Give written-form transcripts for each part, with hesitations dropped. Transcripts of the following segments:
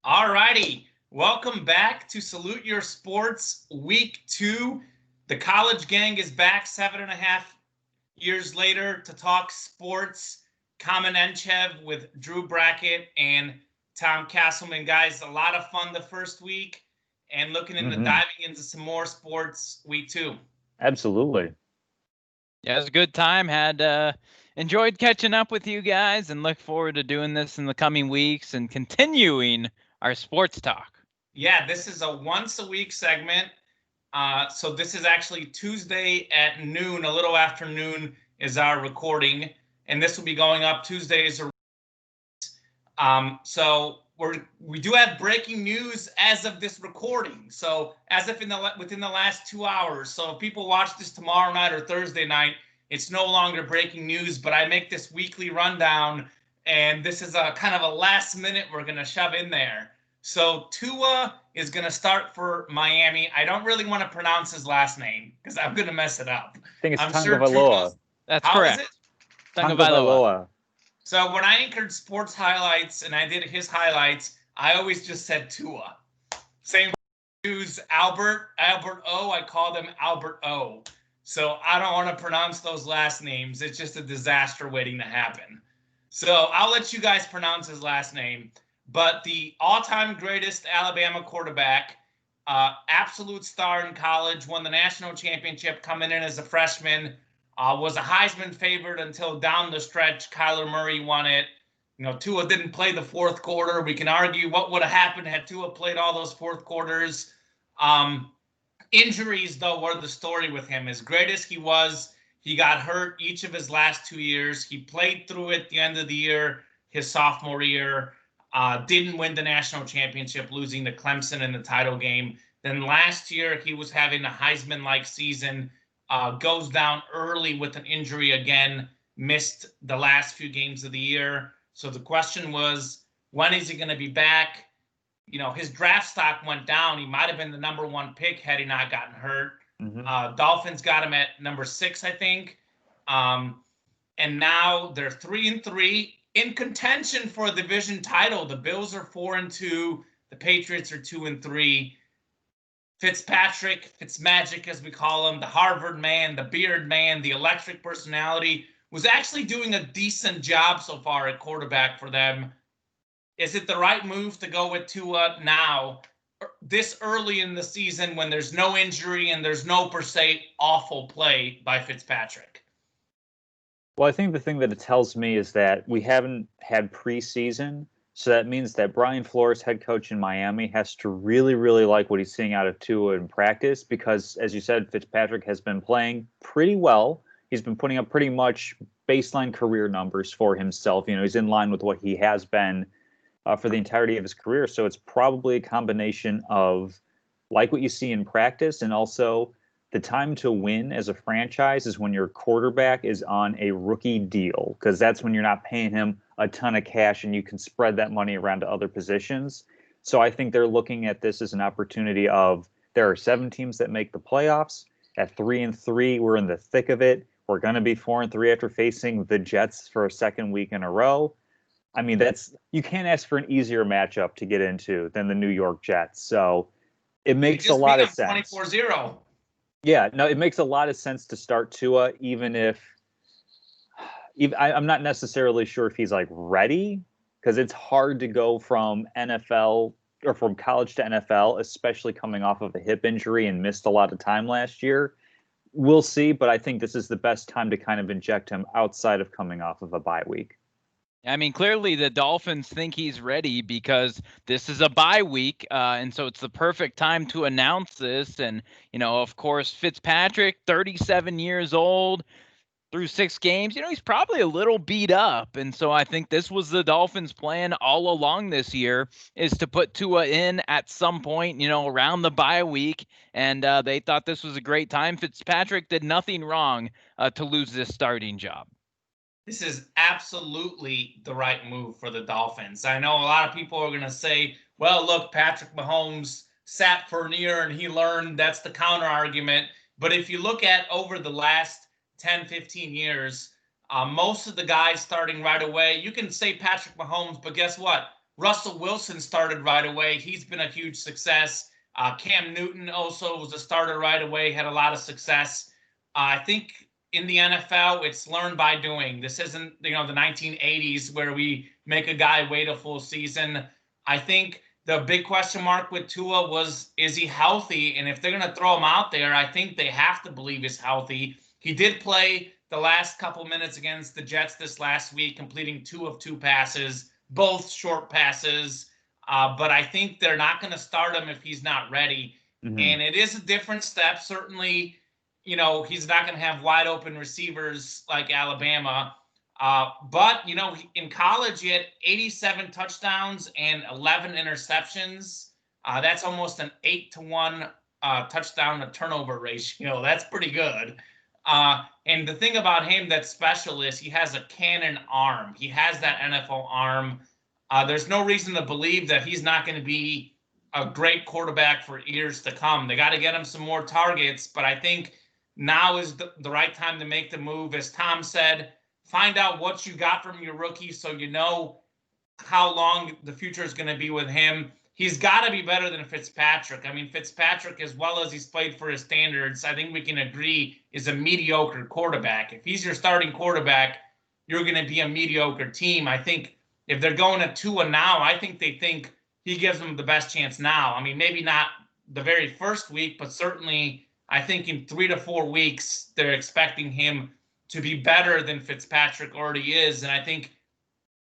All righty. Welcome back to Salute Your Sports Week 2. The College Gang is back 7.5 years later to talk sports. Kamenenchev with Drew Brackett and Tom Castleman. Guys, a lot of fun the first week and looking into diving into some more sports week 2. Absolutely. Yeah, it was a good time. Enjoyed catching up with you guys and look forward to doing this in the coming weeks and continuing our sports talk. Yeah, this is a once a week segment. So this is actually Tuesday at noon, a little after noon is our recording, and this will be going up Tuesdays. So we do have breaking news as of this recording. So as if within the last 2 hours. So if people watch this tomorrow night or Thursday night, it's no longer breaking news. But I make this weekly rundown, and this is a kind of a last minute we're gonna shove in there. So Tua is going to start for Miami. I don't really want to pronounce his last name because I'm going to mess it up. I think it's Tagovailoa. That's correct. Is it? Tagovailoa. So when I anchored sports highlights and I did his highlights, I always just said Tua. Same news, Albert O. I called him Albert O. So I don't want to pronounce those last names. It's just a disaster waiting to happen. So I'll let you guys pronounce his last name. But the all-time greatest Alabama quarterback, absolute star in college, won the national championship coming in as a freshman, was a Heisman favorite until down the stretch Kyler Murray won it. Tua didn't play the fourth quarter. We can argue what would have happened had Tua played all those fourth quarters. Injuries, though, were the story with him. As great as he was, he got hurt each of his last 2 years. He played through it at the end of the year, his sophomore year. Didn't win the national championship, losing to Clemson in the title game. Then last year, he was having a Heisman-like season, goes down early with an injury again, missed the last few games of the year. So the question was, when is he going to be back? His draft stock went down. He might have been the number 1 pick had he not gotten hurt. Dolphins got him at number 6, I think. And now they're 3-3. In contention for a division title. The Bills are 4-2. The Patriots are 2-3. Fitzpatrick, Fitzmagic as we call him, the Harvard man, the beard man, the electric personality, was actually doing a decent job so far at quarterback for them. Is it the right move to go with Tua now, this early in the season when there's no injury and there's no per se awful play by Fitzpatrick? Well, I think the thing that it tells me is that we haven't had preseason. So that means that Brian Flores, head coach in Miami, has to really, really like what he's seeing out of Tua in practice because, as you said, Fitzpatrick has been playing pretty well. He's been putting up pretty much baseline career numbers for himself. He's in line with what he has been for the entirety of his career. So it's probably a combination of like what you see in practice and also the time to win as a franchise is when your quarterback is on a rookie deal, because that's when you're not paying him a ton of cash and you can spread that money around to other positions. So I think they're looking at this as an opportunity of there are 7 teams that make the playoffs. At 3-3, we're in the thick of it. We're going to be 4-3 after facing the Jets for a second week in a row. I mean, you can't ask for an easier matchup to get into than the New York Jets. So it makes a lot of sense. 24-0. Yeah, no, it makes a lot of sense to start Tua, even if I'm not necessarily sure if he's like ready, because it's hard to go from NFL or from college to NFL, especially coming off of a hip injury and missed a lot of time last year. We'll see, but I think this is the best time to kind of inject him outside of coming off of a bye week. I mean, clearly the Dolphins think he's ready because this is a bye week, and so it's the perfect time to announce this. And, of course, Fitzpatrick, 37 years old, through 6 games, he's probably a little beat up. And so I think this was the Dolphins' plan all along this year is to put Tua in at some point, around the bye week. And they thought this was a great time. Fitzpatrick did nothing wrong to lose this starting job. This is absolutely the right move for the Dolphins. I know a lot of people are going to say, well, look, Patrick Mahomes sat for a year and he learned. That's the counter argument. But if you look at over the last 10, 15 years, most of the guys starting right away, you can say Patrick Mahomes, but guess what? Russell Wilson started right away. He's been a huge success. Cam Newton also was a starter right away, had a lot of success. I think in the NFL, it's learned by doing. This isn't, the 1980s where we make a guy wait a full season. I think the big question mark with Tua was, is he healthy? And if they're going to throw him out there, I think they have to believe he's healthy. He did play the last couple minutes against the Jets this last week, completing 2 of 2 passes, both short passes. But I think they're not going to start him if he's not ready. Mm-hmm. And it is a different step. Certainly, he's not going to have wide open receivers like Alabama. But, in college, he had 87 touchdowns and 11 interceptions. That's almost an 8-to-1 touchdown to turnover ratio. That's pretty good. And the thing about him that's special is he has a cannon arm. He has that NFL arm. There's no reason to believe that he's not going to be a great quarterback for years to come. They got to get him some more targets, but I think now is the right time to make the move. As Tom said, find out what you got from your rookie so you know how long the future is going to be with him. He's got to be better than Fitzpatrick. I mean, Fitzpatrick, as well as he's played for his standards, I think we can agree is a mediocre quarterback. If he's your starting quarterback, you're going to be a mediocre team. I think if they're going to Tua now, I think they think he gives them the best chance now. I mean, maybe not the very first week, but certainly I think in 3 to 4 weeks, they're expecting him to be better than Fitzpatrick already is. And I think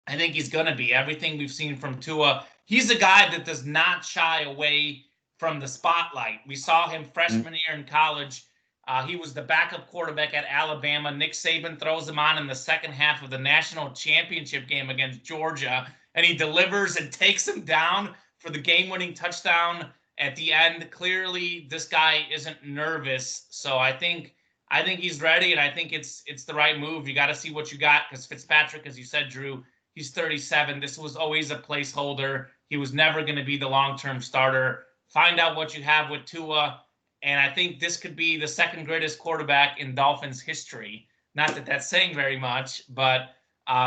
he's going to be. Everything we've seen from Tua, he's a guy that does not shy away from the spotlight. We saw him freshman year in college. He was the backup quarterback at Alabama. Nick Saban throws him on in the second half of the national championship game against Georgia, and he delivers and takes him down for the game-winning touchdown at the end. Clearly, this guy isn't nervous, so I think he's ready, and I think it's the right move. You got to see what you got, because Fitzpatrick, as you said, Drew, he's 37. This was always a placeholder. He was never going to be the long-term starter. Find out what you have with Tua. And I think this could be the second greatest quarterback in Dolphins history. Not that that's saying very much, but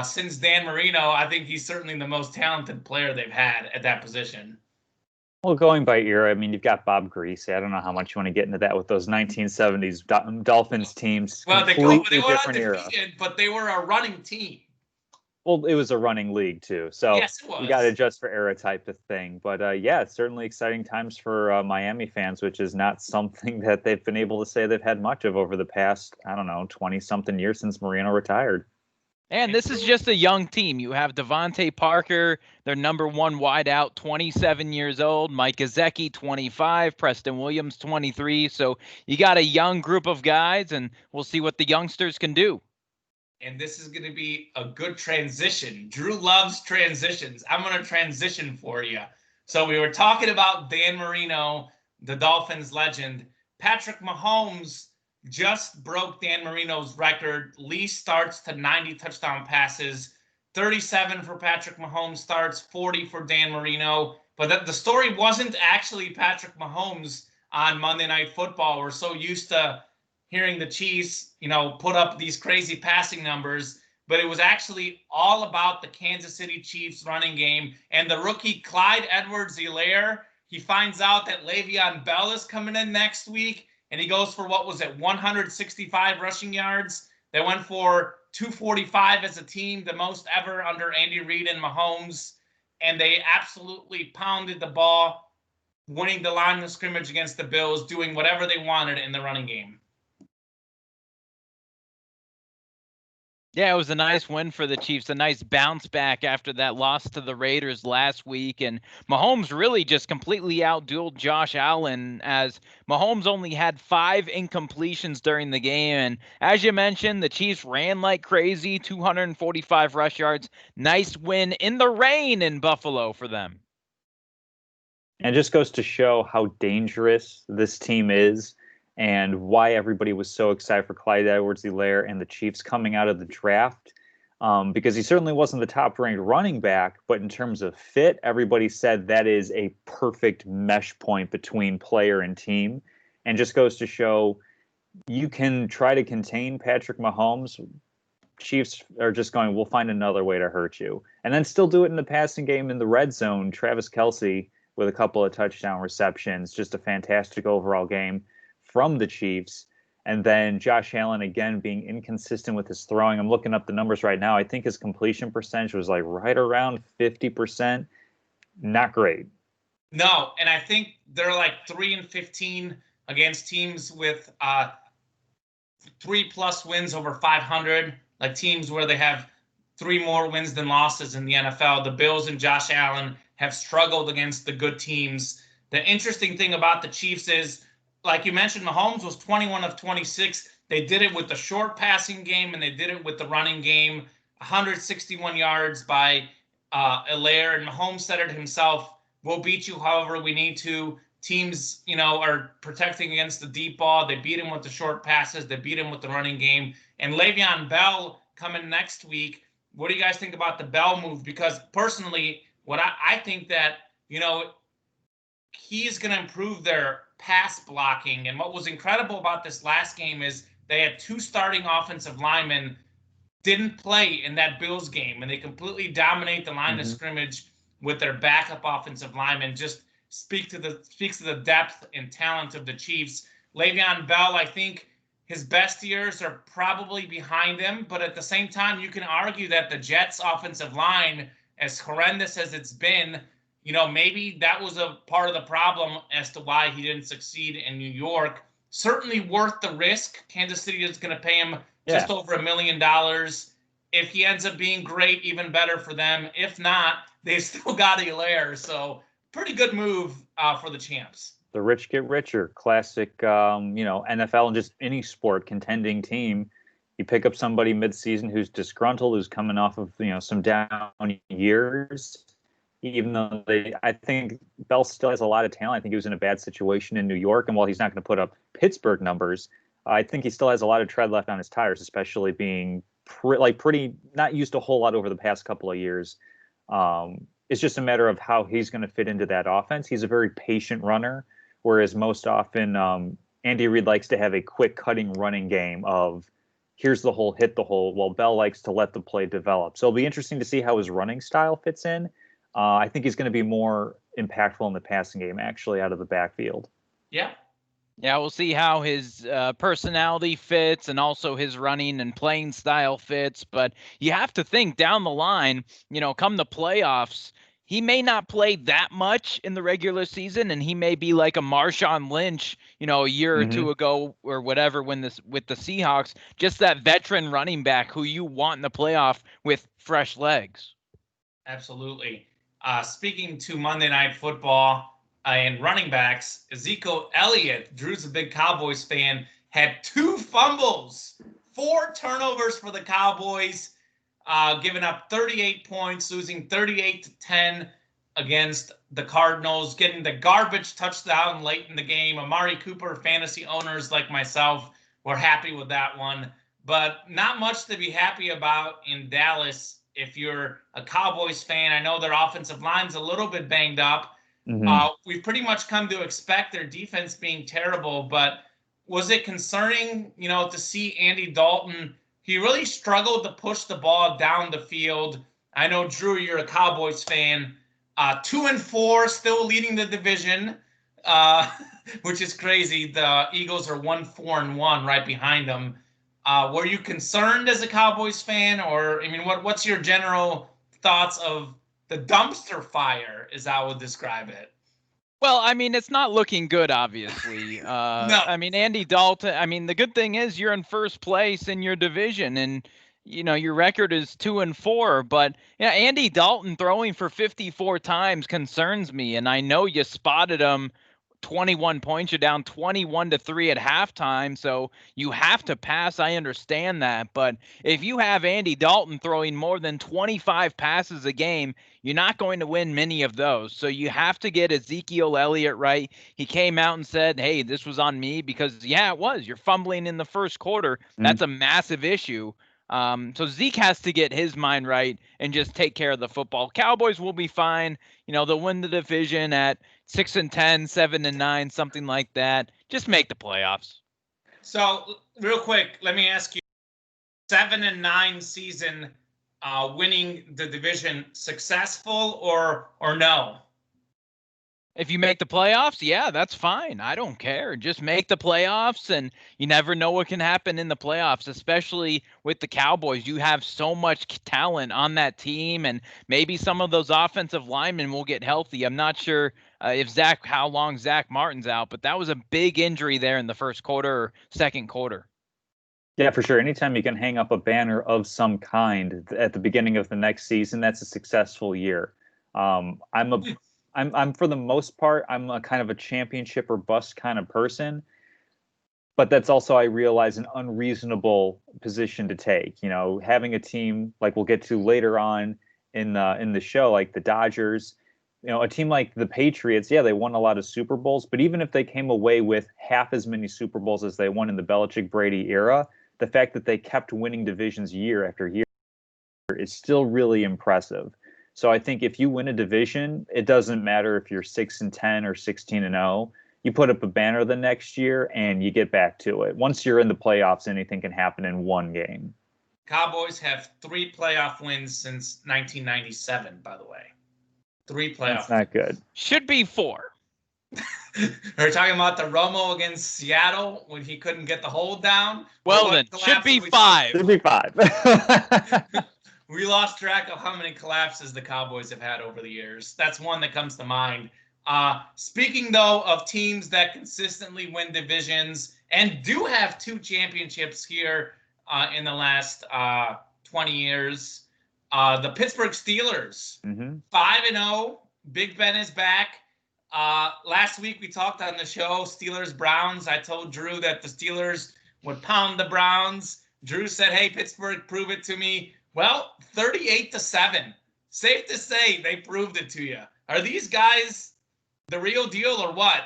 since Dan Marino, I think he's certainly the most talented player they've had at that position. Well, going by era, I mean, you've got Bob Greasy. I don't know how much you want to get into that with those 1970s Dolphins teams. Well, they were undefeated, but they were a running team. Well, it was a running league too, so yes, it was. You got to adjust for era type of thing. But yeah, it's certainly exciting times for Miami fans, which is not something that they've been able to say they've had much of over the past, 20-something years since Marino retired. And this is just a young team. You have Devontae Parker, their number 1 wideout, 27 years old. Mike Gesicki, 25. Preston Williams, 23. So you got a young group of guys, and we'll see what the youngsters can do. And this is going to be a good transition. Drew loves transitions. I'm going to transition for you. So we were talking about Dan Marino, the Dolphins legend. Patrick Mahomes just broke Dan Marino's record. Least starts to 90 touchdown passes. 37 for Patrick Mahomes starts, 40 for Dan Marino. But the story wasn't actually Patrick Mahomes on Monday Night Football. We're so used to hearing the Chiefs, put up these crazy passing numbers, but it was actually all about the Kansas City Chiefs running game and the rookie Clyde Edwards-Helaire. He finds out that Le'Veon Bell is coming in next week, and he goes for 165 rushing yards. They went for 245 as a team, the most ever under Andy Reid and Mahomes, and they absolutely pounded the ball, winning the line of scrimmage against the Bills, doing whatever they wanted in the running game. Yeah, it was a nice win for the Chiefs, a nice bounce back after that loss to the Raiders last week. And Mahomes really just completely outdueled Josh Allen, as Mahomes only had 5 incompletions during the game. And as you mentioned, the Chiefs ran like crazy, 245 rush yards. Nice win in the rain in Buffalo for them. And it just goes to show how dangerous this team is, and why everybody was so excited for Clyde Edwards-Helaire and the Chiefs coming out of the draft, because he certainly wasn't the top-ranked running back, but in terms of fit, everybody said that is a perfect mesh point between player and team, and just goes to show you can try to contain Patrick Mahomes Chiefs are just going, we'll find another way to hurt you. And then still do it in the passing game in the red zone. Travis Kelce with a couple of touchdown receptions, just a fantastic overall game from the Chiefs. And then Josh Allen, again, being inconsistent with his throwing. I'm looking up the numbers right now. I think his completion percentage was like right around 50%. Not great. No, and I think they're like 3-15 against teams with 3+ wins over 500, like teams where they have 3 more wins than losses in the NFL. The Bills and Josh Allen have struggled against the good teams. The interesting thing about the Chiefs is, like you mentioned, Mahomes was 21 of 26. They did it with the short passing game, and they did it with the running game. 161 yards by Allaire, and Mahomes said it himself, we'll beat you however we need to. Teams, are protecting against the deep ball. They beat him with the short passes. They beat him with the running game. And Le'Veon Bell coming next week. What do you guys think about the Bell move? Because personally, what I think that, he's going to improve their pass blocking. And what was incredible about this last game is they had 2 starting offensive linemen didn't play in that Bills game, and they completely dominate the line of scrimmage with their backup offensive linemen. Just speaks to the depth and talent of the Chiefs. Le'Veon Bell, I think his best years are probably behind him, but at the same time, you can argue that the Jets' offensive line, as horrendous as it's been, maybe that was a part of the problem as to why he didn't succeed in New York. Certainly worth the risk. Kansas City is going to pay him just over $1 million. If he ends up being great, even better for them. If not, they still got Allaire. So pretty good move for the champs. The rich get richer. Classic, NFL and just any sport contending team. You pick up somebody midseason who's disgruntled, who's coming off of some down years. Even though I think Bell still has a lot of talent. I think he was in a bad situation in New York, and while he's not going to put up Pittsburgh numbers, I think he still has a lot of tread left on his tires, especially being pretty not used a whole lot over the past couple of years. It's just a matter of how he's going to fit into that offense. He's a very patient runner, whereas most often Andy Reid likes to have a quick cutting running game of here's the hole, hit the hole, while Bell likes to let the play develop. So it'll be interesting to see how his running style fits in. I think he's going to be more impactful in the passing game, actually, out of the backfield. Yeah. Yeah, we'll see how his personality fits and also his running and playing style fits. But you have to think down the line, come the playoffs, he may not play that much in the regular season, and he may be like a Marshawn Lynch, a year or two ago or whatever with the Seahawks, just that veteran running back who you want in the playoff with fresh legs. Absolutely. Speaking to Monday Night Football and running backs, Ezekiel Elliott, Drew's a big Cowboys fan, had 2 fumbles, 4 turnovers for the Cowboys, giving up 38 points, losing 38-10 against the Cardinals, getting the garbage touchdown late in the game. Amari Cooper fantasy owners like myself were happy with that one, but not much to be happy about in Dallas. If you're a Cowboys fan, I know their offensive line's a little bit banged up. We've pretty much come to expect their defense being terrible, but was it concerning, to see Andy Dalton? He really struggled to push the ball down the field. I know, Drew, you're a Cowboys fan. 2-4, still leading the division, which is crazy. The Eagles are 1-4-1 right behind them. Were you concerned as a Cowboys fan, or what's your general thoughts of the dumpster fire, as I would describe it? Well, it's not looking good, obviously. No. Andy Dalton, the good thing is you're in first place in your division, and your record is 2-4. But Andy Dalton throwing for 54 times concerns me, and I know you spotted him. 21 points, you're down 21-3 at halftime, so you have to pass. I understand that, but if you have Andy Dalton throwing more than 25 passes a game, you're not going to win many of those. So you have to get Ezekiel Elliott right. He came out and said, hey, this was on me, because it was. You're fumbling in the first quarter. That's a massive issue. So Zeke has to get his mind right and just take care of the football. Cowboys will be fine. They'll win the division at 6-10, 7-9, something like that. Just make the playoffs. So real quick, let me ask you, 7-9 season, winning the division successful or no? If you make the playoffs, yeah, that's fine. I don't care. Just make the playoffs, and you never know what can happen in the playoffs, especially with the Cowboys. You have so much talent on that team, and maybe some of those offensive linemen will get healthy. I'm not sure how long Zach Martin's out, but that was a big injury there in the first quarter or second quarter. Yeah, for sure. Anytime you can hang up a banner of some kind at the beginning of the next season, that's a successful year. I'm for the most part, I'm a kind of a championship or bust kind of person, but that's also, I realize, an unreasonable position to take. You know, having a team like we'll get to later on in the show, like the Dodgers, you know, a team like the Patriots, yeah, they won a lot of Super Bowls, but even if they came away with half as many Super Bowls as they won in the Belichick-Brady era, the fact that they kept winning divisions year after year is still really impressive. So I think if you win a division, it doesn't matter if you're 6-10 or 16-0. You put up a banner the next year and you get back to it. Once you're in the playoffs, anything can happen in one game. Cowboys have 3 playoff wins since 1997, by the way. 3 playoff That's not good. Should be 4. We're talking about the Romo against Seattle when he couldn't get the hold down. Well, then, should be 5. Should be 5. We lost track of how many collapses the Cowboys have had over the years. That's one that comes to mind. Speaking, though, of teams that consistently win divisions and do have 2 championships here in the last 20 years, the Pittsburgh Steelers, 5-0. Big Ben is back. Last week we talked on the show, Steelers-Browns. I told Drew that the Steelers would pound the Browns. Drew said, hey, Pittsburgh, prove it to me. Well, 38-7. Safe to say they proved it to you. Are these guys the real deal or what?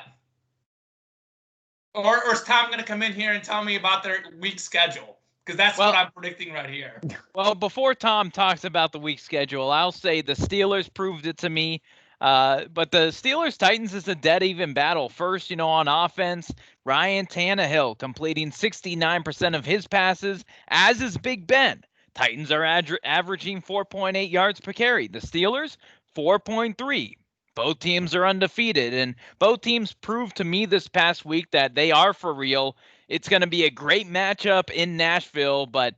Or is Tom going to come in here and tell me about their week schedule? Because that's what I'm predicting right here. Well, before Tom talks about the week schedule, I'll say the Steelers proved it to me. But the Steelers-Titans is a dead-even battle. First, on offense, Ryan Tannehill completing 69% of his passes, as is Big Ben. Titans are averaging 4.8 yards per carry. The Steelers, 4.3. Both teams are undefeated, and both teams proved to me this past week that they are for real. It's going to be a great matchup in Nashville, but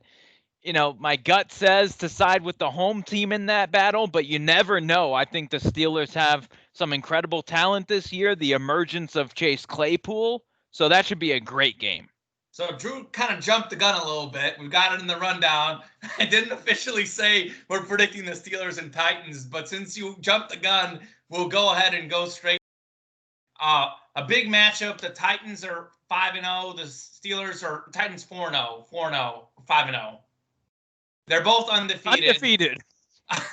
my gut says to side with the home team in that battle, but you never know. I think the Steelers have some incredible talent this year, the emergence of Chase Claypool, so that should be a great game. So Drew kind of jumped the gun a little bit. We've got it in the rundown. I didn't officially say we're predicting the Steelers and Titans, but since you jumped the gun, we'll go ahead and go straight. A big matchup. The Titans are 5-0. The Steelers are Titans 4-0, 5-0. They're both undefeated.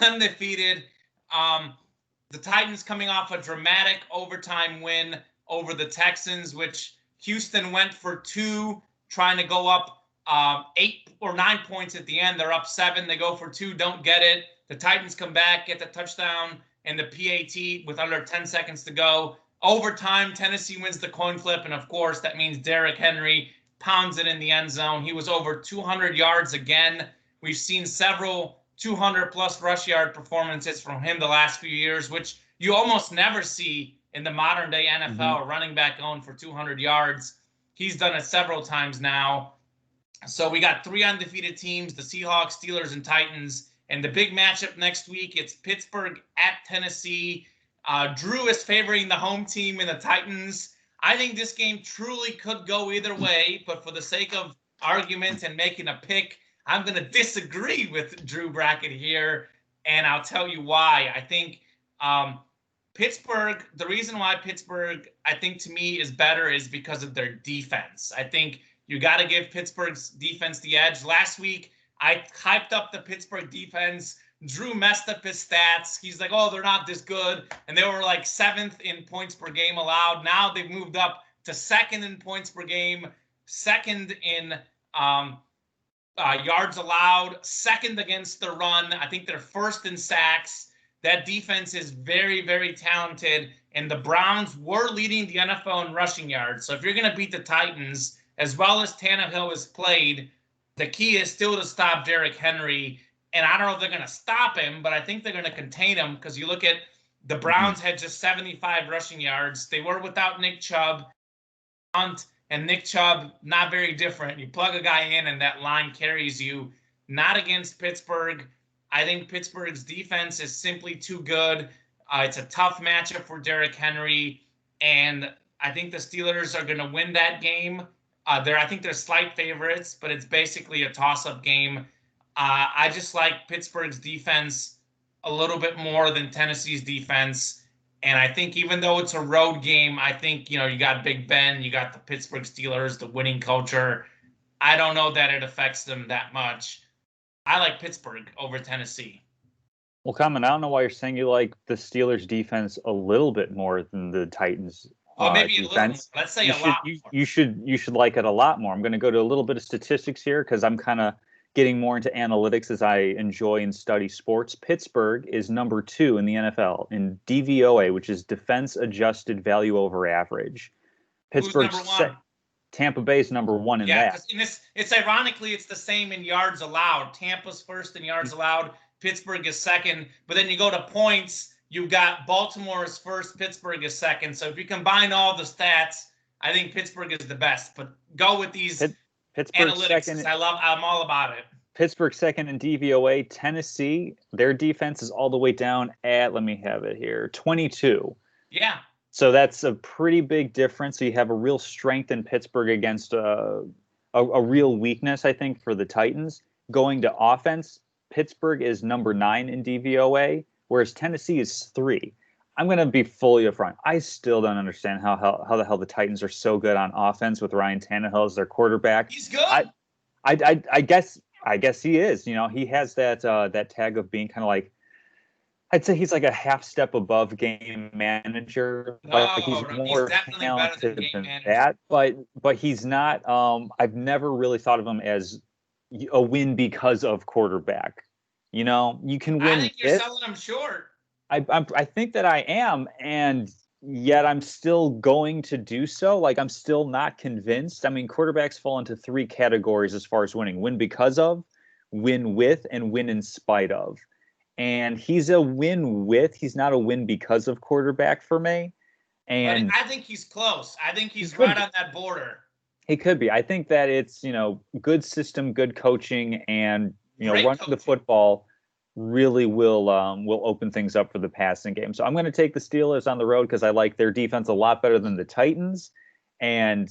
Undefeated. The Titans coming off a dramatic overtime win over the Texans, which Houston went for 2, trying to go up 8 or 9 points at the end. They're up 7. They go for 2, don't get it. The Titans come back, get the touchdown and the PAT with under 10 seconds to go. Overtime, Tennessee wins the coin flip, and of course, that means Derrick Henry pounds it in the end zone. He was over 200 yards again. We've seen several 200-plus rush yard performances from him the last few years, which you almost never see in the modern-day NFL, running back going for 200 yards. He's done it several times now. So we got 3 undefeated teams, the Seahawks, Steelers, and Titans. And the big matchup next week, it's Pittsburgh at Tennessee. Drew is favoring the home team in the Titans. I think this game truly could go either way, but for the sake of argument and making a pick, I'm going to disagree with Drew Brackett here, and I'll tell you why. I think Pittsburgh, the reason why Pittsburgh, I think, to me, is better is because of their defense. I think you got to give Pittsburgh's defense the edge. Last week, I hyped up the Pittsburgh defense. Drew messed up his stats. He's like, oh, they're not this good. And they were like 7th in points per game allowed. Now they've moved up to 2nd in points per game, 2nd in yards allowed, 2nd against the run. I think they're 1st in sacks. That defense is very, very talented. And the Browns were leading the NFL in rushing yards. So if you're going to beat the Titans, as well as Tannehill has played, the key is still to stop Derrick Henry. And I don't know if they're going to stop him, but I think they're going to contain him because you look at the Browns had just 75 rushing yards. They were without Nick Chubb. Hunt and Nick Chubb, not very different. You plug a guy in and that line carries you. Not against Pittsburgh. I think Pittsburgh's defense is simply too good. It's a tough matchup for Derrick Henry. And I think the Steelers are going to win that game. I think they're slight favorites, but it's basically a toss-up game. I just like Pittsburgh's defense a little bit more than Tennessee's defense. And I think even though it's a road game, I think, you got Big Ben, you got the Pittsburgh Steelers, the winning culture. I don't know that it affects them that much. I like Pittsburgh over Tennessee. Well, Common, I don't know why you're saying you like the Steelers defense a little bit more than the Titans maybe defense. a little. Let's say a lot more. You should like it a lot more. I'm going to go to a little bit of statistics here because I'm kind of getting more into analytics as I enjoy and study sports. Pittsburgh is number 2 in the NFL in DVOA, which is defense adjusted value over average. Pittsburgh's Who's number 1? Tampa Bay is number 1 in that. Yeah, it's ironically it's the same in yards allowed. Tampa's first in yards allowed. Pittsburgh is second. But then you go to points. You've got Baltimore's first. Pittsburgh is second. So if you combine all the stats, I think Pittsburgh is the best. But go with these Pittsburgh analytics. second. I'm all about it. Pittsburgh second in DVOA. Tennessee, their defense is all the way down at, let me have it here, 22. Yeah. So that's a pretty big difference. So you have a real strength in Pittsburgh against a real weakness, I think, for the Titans. Going to offense, Pittsburgh is number 9 in DVOA, whereas Tennessee is 3. I'm going to be fully upfront. I still don't understand how the hell the Titans are so good on offense with Ryan Tannehill as their quarterback. He's good. I guess he is. He has that tag of being kind of like, I'd say he's like a half step above game manager. He's more talented than that. But he's not. I've never really thought of him as a win because of quarterback. You can win. I think you're selling him short. I think that I am, and yet I'm still going to do so. Like, I'm still not convinced. I mean, quarterbacks fall into 3 categories as far as winning: win because of, win with, and win in spite of. And he's a win with. He's not a win because of quarterback for me. And but I think he's close. I think he's right on that border. He could be. I think that it's good system, good coaching, and running the football really will open things up for the passing game. So I'm going to take the Steelers on the road because I like their defense a lot better than the Titans. And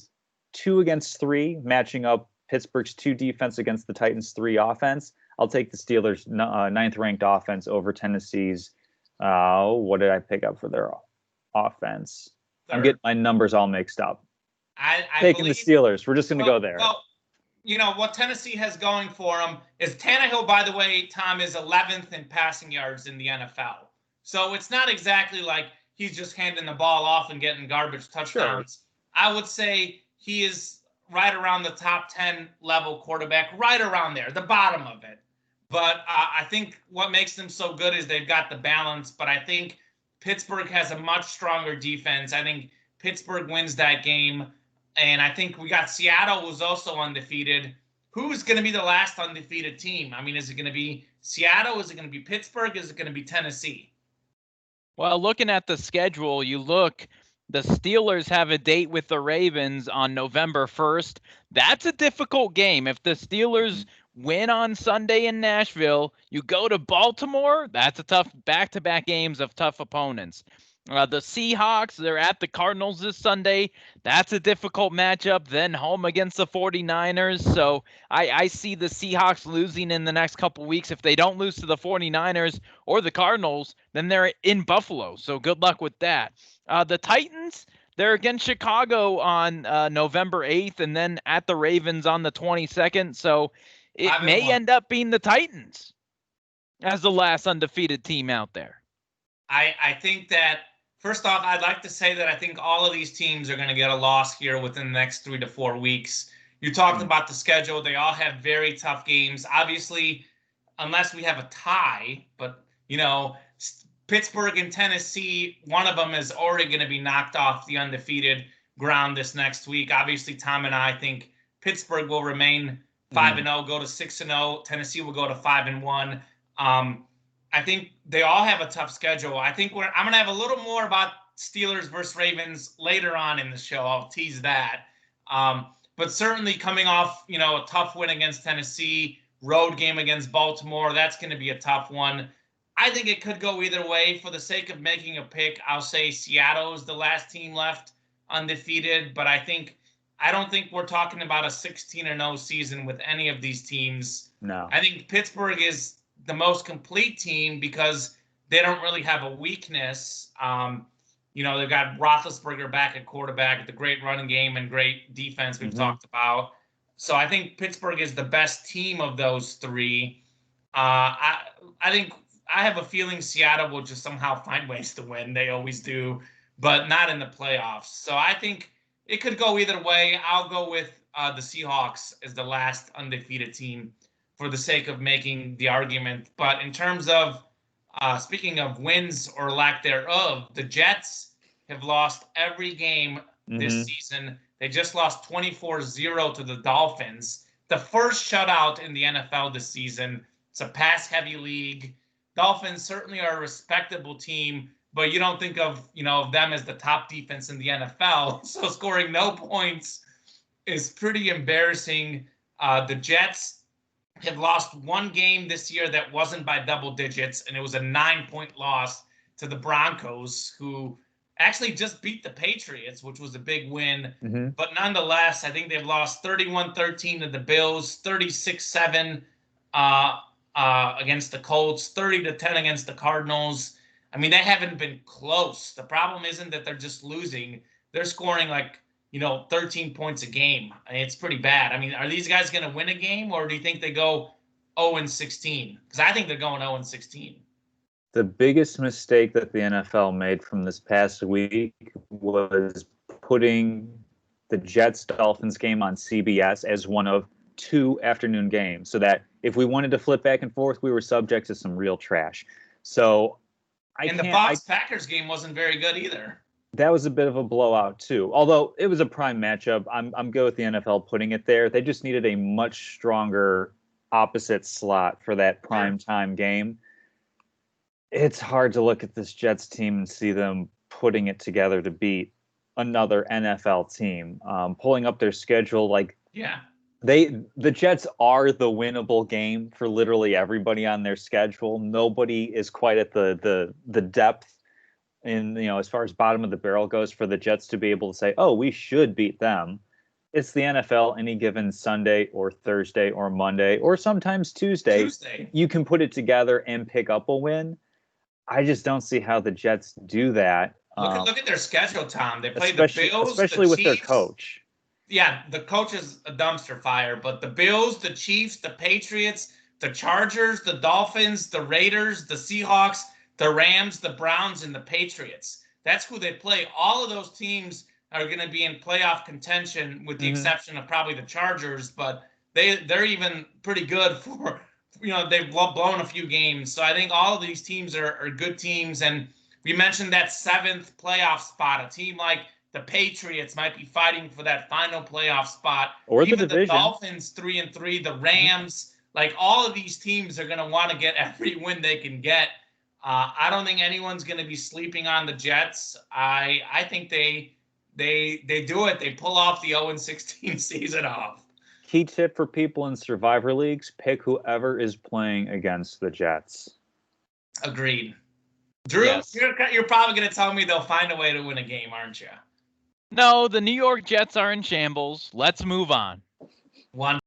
2 against 3, matching up Pittsburgh's 2 defense against the Titans' 3 offense. I'll take the Steelers' 9th ranked offense over Tennessee's. What did I pick up for their offense? 3rd. I'm getting my numbers all mixed up. I taking the Steelers. We're just going to go there. Well, what Tennessee has going for them is Tannehill, by the way, Tom, is 11th in passing yards in the NFL. So it's not exactly like he's just handing the ball off and getting garbage touchdowns. Sure. I would say he is right around the top 10 level quarterback, right around there, the bottom of it. But I think what makes them so good is they've got the balance. But I think Pittsburgh has a much stronger defense. I think Pittsburgh wins that game. And I think we got Seattle, who's also undefeated. Who's going to be the last undefeated team? I mean, is it going to be Seattle? Is it going to be Pittsburgh? Is it going to be Tennessee? Well, looking at the schedule, the Steelers have a date with the Ravens on November 1st. That's a difficult game. If the Steelers win on Sunday in Nashville, you go to Baltimore. That's a tough back-to-back games of tough opponents. The Seahawks, they're at the Cardinals this Sunday. That's a difficult matchup. Then home against the 49ers. So I see the Seahawks losing in the next couple weeks. If they don't lose to the 49ers or the Cardinals, then they're in Buffalo. So good luck with that. The Titans, they're against Chicago on November 8th and then at the Ravens on the 22nd. So it may end up being the Titans as the last undefeated team out there. I think that, first off, I'd like to say that I think all of these teams are going to get a loss here within the next 3 to 4 weeks. You talked about the schedule. They all have very tough games. Obviously, unless we have a tie, but, Pittsburgh and Tennessee, one of them is already going to be knocked off the undefeated ground this next week. Obviously, Tom and I think Pittsburgh will remain 5-0, go to 6-0. Tennessee will go to 5-1. I think they all have a tough schedule. I think I'm going to have a little more about Steelers versus Ravens later on in the show. I'll tease that. But certainly coming off, a tough win against Tennessee, road game against Baltimore, that's going to be a tough one. I think it could go either way. For the sake of making a pick, I'll say Seattle is the last team left undefeated, but I don't think we're talking about a 16-0 season with any of these teams. No. I think Pittsburgh is the most complete team because they don't really have a weakness. They've got Roethlisberger back at quarterback, the great running game and great defense we've talked about. So I think Pittsburgh is the best team of those three. I think I have a feeling Seattle will just somehow find ways to win. They always do, but not in the playoffs. So I think it could go either way. I'll go with the Seahawks as the last undefeated team for the sake of making the argument. But in terms of speaking of wins or lack thereof, the Jets have lost every game this season. They just lost 24-0 to the Dolphins. The first shutout in the NFL this season. It's a pass-heavy league. Dolphins certainly are a respectable team, but you don't think of them as the top defense in the NFL. So scoring no points is pretty embarrassing. The Jets have lost one game this year that wasn't by double digits, and it was a 9-point loss to the Broncos, who actually just beat the Patriots, which was a big win. But nonetheless, I think they've lost 31-13 to the Bills, 36-7 against the Colts, 30-10 against the Cardinals. I mean, they haven't been close. The problem isn't that they're just losing. They're scoring 13 points a game. I mean, it's pretty bad. I mean, are these guys going to win a game, or do you think they go 0-16? Because I think they're going 0-16. The biggest mistake that the NFL made from this past week was putting the Jets-Dolphins game on CBS as one of 2 afternoon games, so that if we wanted to flip back and forth, we were subject to some real trash. So the Bucs-Packers game wasn't very good either. That was a bit of a blowout too. Although it was a prime matchup, I'm good with the NFL putting it there. They just needed a much stronger opposite slot for that prime time game. It's hard to look at this Jets team and see them putting it together to beat another NFL team. Pulling up their schedule, the Jets are the winnable game for literally everybody on their schedule. Nobody is quite at the depth in, as far as bottom of the barrel goes for the Jets to be able to say, oh, we should beat them. It's the NFL any given Sunday or Thursday or Monday or sometimes Tuesday. You can put it together and pick up a win. I just don't see how the Jets do that. Look at their schedule, Tom. They play the Bills, especially the with Chiefs. their coach. Yeah, the coach is a dumpster fire, but the Bills, the Chiefs, the Patriots, the Chargers, the Dolphins, the Raiders, the Seahawks, the Rams, the Browns, and the Patriots. That's who they play. All of those teams are going to be in playoff contention with the exception of probably the Chargers, but they're even pretty good for, they've blown a few games. So I think all of these teams are good teams. And we mentioned that 7th playoff spot. A team like the Patriots might be fighting for that final playoff spot. Or even the division. The Dolphins 3-3, the Rams, all of these teams are going to want to get every win they can get. I don't think anyone's going to be sleeping on the Jets. I think they do it. They pull off the 0-16 season off. Key tip for people in Survivor Leagues, pick whoever is playing against the Jets. Agreed. Drew, Yes. You're probably going to tell me they'll find a way to win a game, aren't you? No, the New York Jets are in shambles. Let's move on. All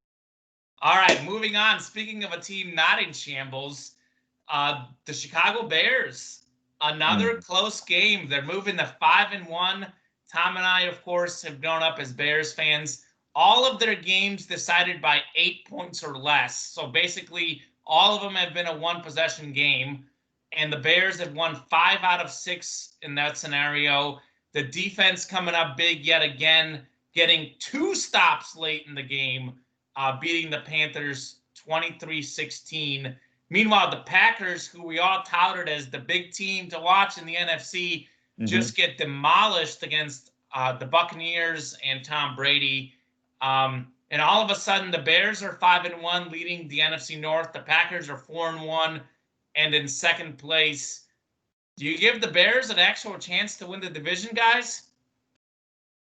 right, moving on. Speaking of a team not in shambles, the Chicago Bears, another close game. They're moving to 5-1. Tom and I, of course, have grown up as Bears fans. All of their games decided by 8 points or less. So basically, all of them have been a one-possession game. And the Bears have won 5 out of 6 in that scenario. The defense coming up big yet again, getting 2 stops late in the game, beating the Panthers 23-16. Meanwhile, the Packers, who we all touted as the big team to watch in the NFC, just get demolished against the Buccaneers and Tom Brady. And and all of a sudden the Bears are 5-1, leading the NFC North. The Packers are 4-1, and in second place. Do you give the Bears an actual chance to win the division, guys?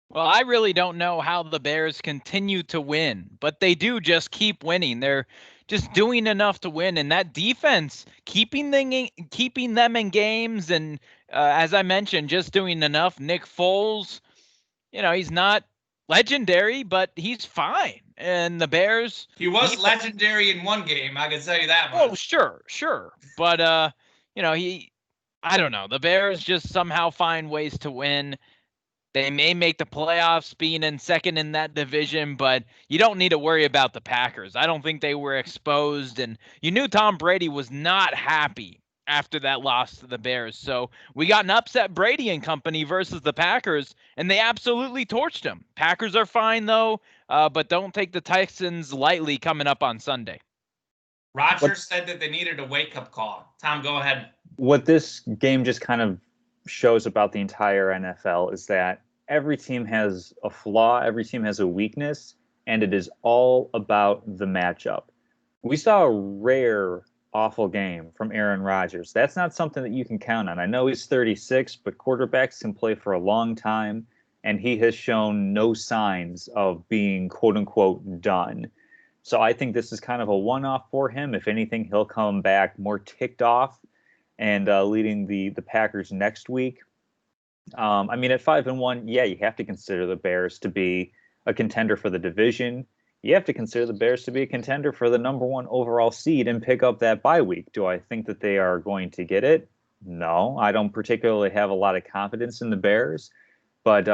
Well, I really don't know how the Bears continue to win, but they do just keep winning. They're just doing enough to win, and that defense keeping them in games, and as I mentioned, just doing enough. Nick Foles, he's not legendary, but he's fine. And the Bears, he was legendary in one game, I can tell you that much. Oh, sure. But I don't know. The Bears just somehow find ways to win. They may make the playoffs being in second in that division, but you don't need to worry about the Packers. I don't think they were exposed, and you knew Tom Brady was not happy after that loss to the Bears. So we got an upset Brady and company versus the Packers, and they absolutely torched them. Packers are fine, though, but don't take the Texans lightly coming up on Sunday. Rodgers said that they needed a wake-up call. Tom, go ahead. What this game just kind of shows about the entire NFL is that every team has a flaw, every team has a weakness, and it is all about the matchup. We saw a rare, awful game from Aaron Rodgers. That's not something that you can count on. I know he's 36, but quarterbacks can play for a long time, and he has shown no signs of being quote-unquote done. So I think this is kind of a one-off for him. If anything, he'll come back more ticked off and leading the Packers next week. I mean, at 5-1, yeah, you have to consider the Bears to be a contender for the division. You have to consider the Bears to be a contender for the number one overall seed and pick up that bye week. Do I think that they are going to get it? No, I don't particularly have a lot of confidence in the Bears, but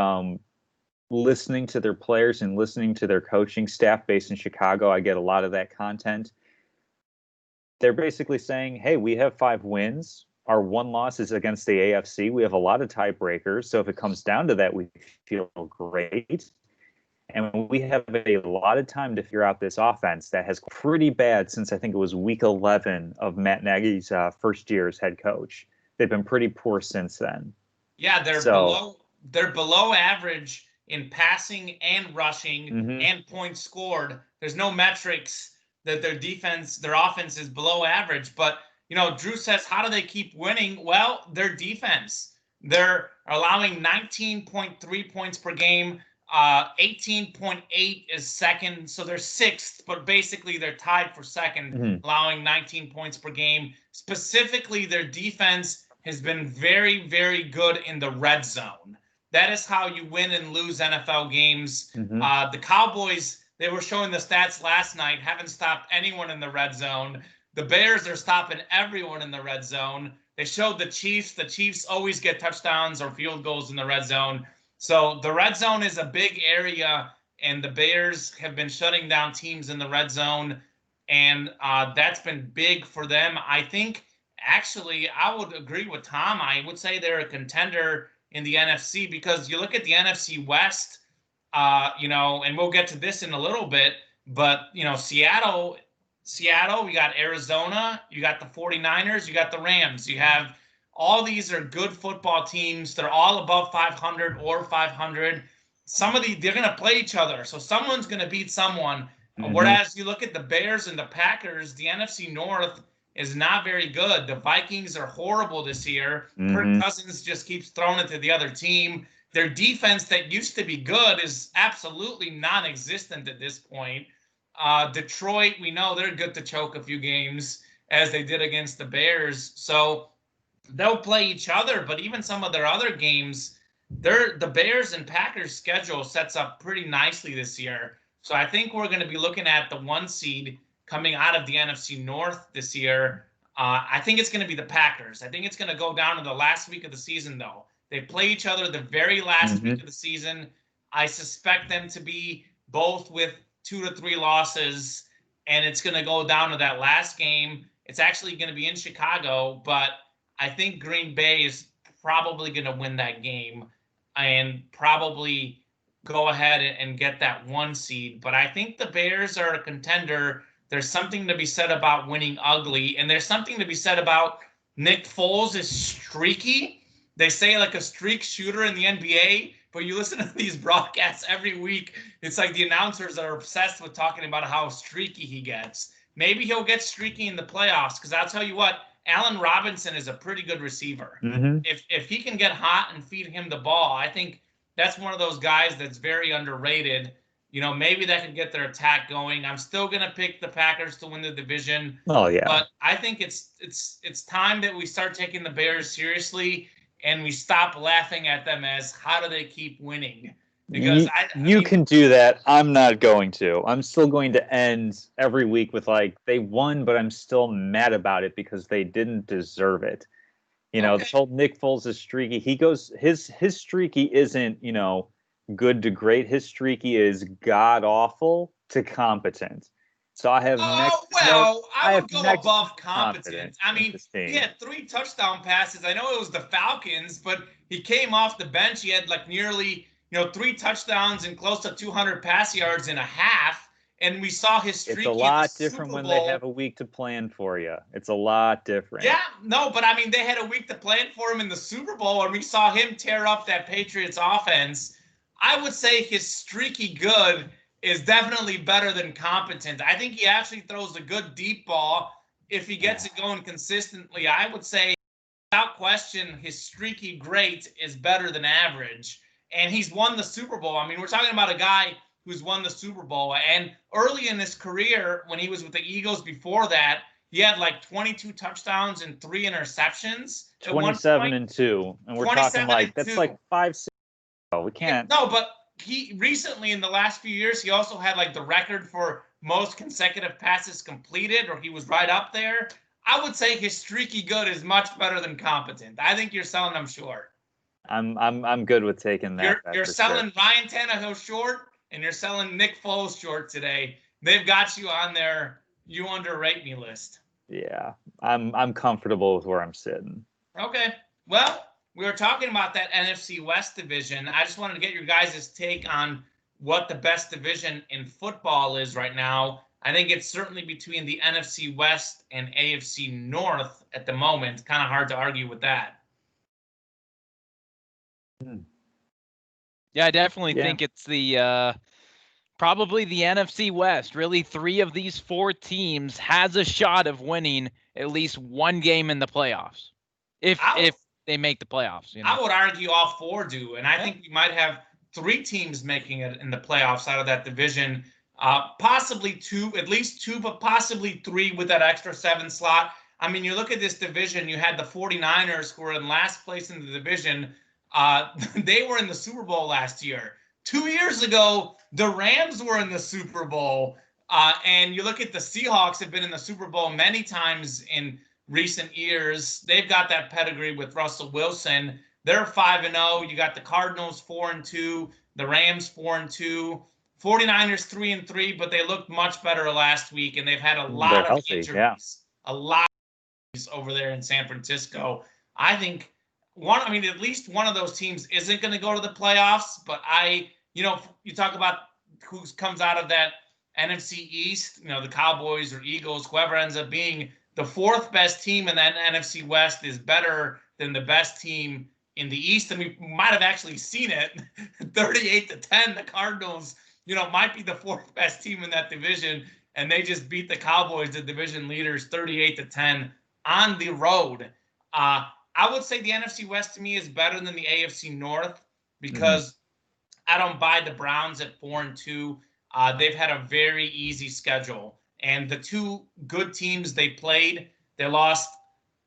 listening to their players and listening to their coaching staff based in Chicago, I get a lot of that content. They're basically saying, hey, we have 5 wins. Our one loss is against the AFC. We have a lot of tiebreakers. So if it comes down to that, we feel great. And we have a lot of time to figure out this offense that has pretty bad since I think it was week 11 of Matt Nagy's first year as head coach. They've been pretty poor since then. Yeah, they're below average in passing and rushing and points scored. There's no metrics that their offense is below average. But, Drew says, how do they keep winning? Well, their defense. They're allowing 19.3 points per game. 18.8 is second. So they're 6th, but basically they're tied for second, allowing 19 points per game. Specifically, their defense has been very, very good in the red zone. That is how you win and lose NFL games. The Cowboys, they were showing the stats last night, haven't stopped anyone in the red zone. The Bears are stopping everyone in the red zone. They showed the Chiefs. The Chiefs always get touchdowns or field goals in the red zone. So the red zone is a big area, and the Bears have been shutting down teams in the red zone, and that's been big for them. I think, actually, I would agree with Tom. I would say they're a contender in the NFC because you look at the NFC West, and we'll get to this in a little bit, but, Seattle, you got Arizona, you got the 49ers, you got the Rams. You have all these are good football teams. They're all above 500 or 500. They're going to play each other. So someone's going to beat someone. Whereas you look at the Bears and the Packers, the NFC North is not very good. The Vikings are horrible this year. Kirk Cousins just keeps throwing it to the other team. Their defense that used to be good is absolutely non-existent at this point. Detroit, we know they're good to choke a few games as they did against the Bears. So they'll play each other, but even some of their other games, the Bears and Packers schedule sets up pretty nicely this year. So I think we're going to be looking at the 1 seed coming out of the NFC North this year. I think it's going to be the Packers. I think it's going to go down to the last week of the season, though. They play each other the very last week of the season. I suspect them to be both with 2 to 3 losses, and it's going to go down to that last game. It's actually going to be in Chicago, but I think Green Bay is probably going to win that game and probably go ahead and get that 1 seed. But I think the Bears are a contender. There's something to be said about winning ugly, and there's something to be said about Nick Foles is streaky. They say like a streak shooter in the NBA. but you listen to these broadcasts every week. It's like the announcers are obsessed with talking about how streaky he gets. Maybe he'll get streaky in the playoffs, because I'll tell you what, Allen Robinson is a pretty good receiver. Mm-hmm. If he can get hot and feed him the ball, I think that's one of those guys that's very underrated. You know, maybe that could get their attack going. I'm still going to pick the Packers to win the division. Oh, yeah. But I think it's time that we start taking the Bears seriously and we stop laughing at them as how do they keep winning? Because you can do that. I'm not going to. I'm still going to end every week with like, they won, but I'm still mad about it because they didn't deserve it. You know, this whole Nick Foles is streaky. He goes, his streaky isn't, you know, good to great. His streaky is god awful to competent. So I have I would go above competent. I mean, he had 3 touchdown passes. I know it was the Falcons, but he came off the bench. He had like nearly, 3 touchdowns and close to 200 pass yards in a half. And we saw his streaky. It's a lot different when they have a week to plan for you. It's a lot different. Yeah, no, but I mean, they had a week to plan for him in the Super Bowl, and we saw him tear up that Patriots offense. I would say his streaky good is definitely better than competent. I think he actually throws a good deep ball if he gets it going consistently. I would say, without question, his streaky great is better than average. And he's won the Super Bowl. I mean, we're talking about a guy who's won the Super Bowl. And early in his career, when he was with the Eagles before that, he had like 22 touchdowns and 3 interceptions. 27 and 2. And we're talking like, that's like 5, 6. Oh, we can't. No, but he recently, in the last few years, he also had like the record for most consecutive passes completed, or he was right up there. I would say his streaky good is much better than competent. I think you're selling him short. I'm good with taking that. You're selling Ryan Tannehill short, and you're selling Nick Foles short today. They've got you on their "you underrate me" list. Yeah, I'm comfortable with where I'm sitting. Okay, well, we were talking about that NFC West division. I just wanted to get your guys' take on what the best division in football is right now. I think it's certainly between the NFC West and AFC North at the moment. Kind of hard to argue with that. Yeah, I definitely think it's the probably the NFC West. Really, 3 of these 4 teams has a shot of winning at least one game in the playoffs. If they make the playoffs, I would argue all 4 do, and I think we might have 3 teams making it in the playoffs out of that division. Possibly 2, at least 2, but possibly 3 with that extra 7 slot. I mean, you look at this division, you had the 49ers who were in last place in the division. They were in the Super Bowl last year. 2 years ago, the Rams were in the Super Bowl. And you look at the Seahawks have been in the Super Bowl many times in recent years. They've got that pedigree with Russell Wilson. They're 5-0. You got the Cardinals 4-2, the Rams 4-2, 49ers 3-3, but they looked much better last week, and they've had a lot of injuries. Yeah. A lot of injuries over there in San Francisco. I think at least one of those teams isn't going to go to the playoffs, but you talk about who comes out of that NFC East, the Cowboys or Eagles, whoever ends up being the 4th best team in that NFC West is better than the best team in the East. And we might have actually seen it 38-10. The Cardinals, might be the 4th best team in that division. And they just beat the Cowboys, the division leaders, 38-10 on the road. I would say the NFC West to me is better than the AFC North because I don't buy the Browns at 4-2. They've had a very easy schedule. And the 2 good teams they played, they lost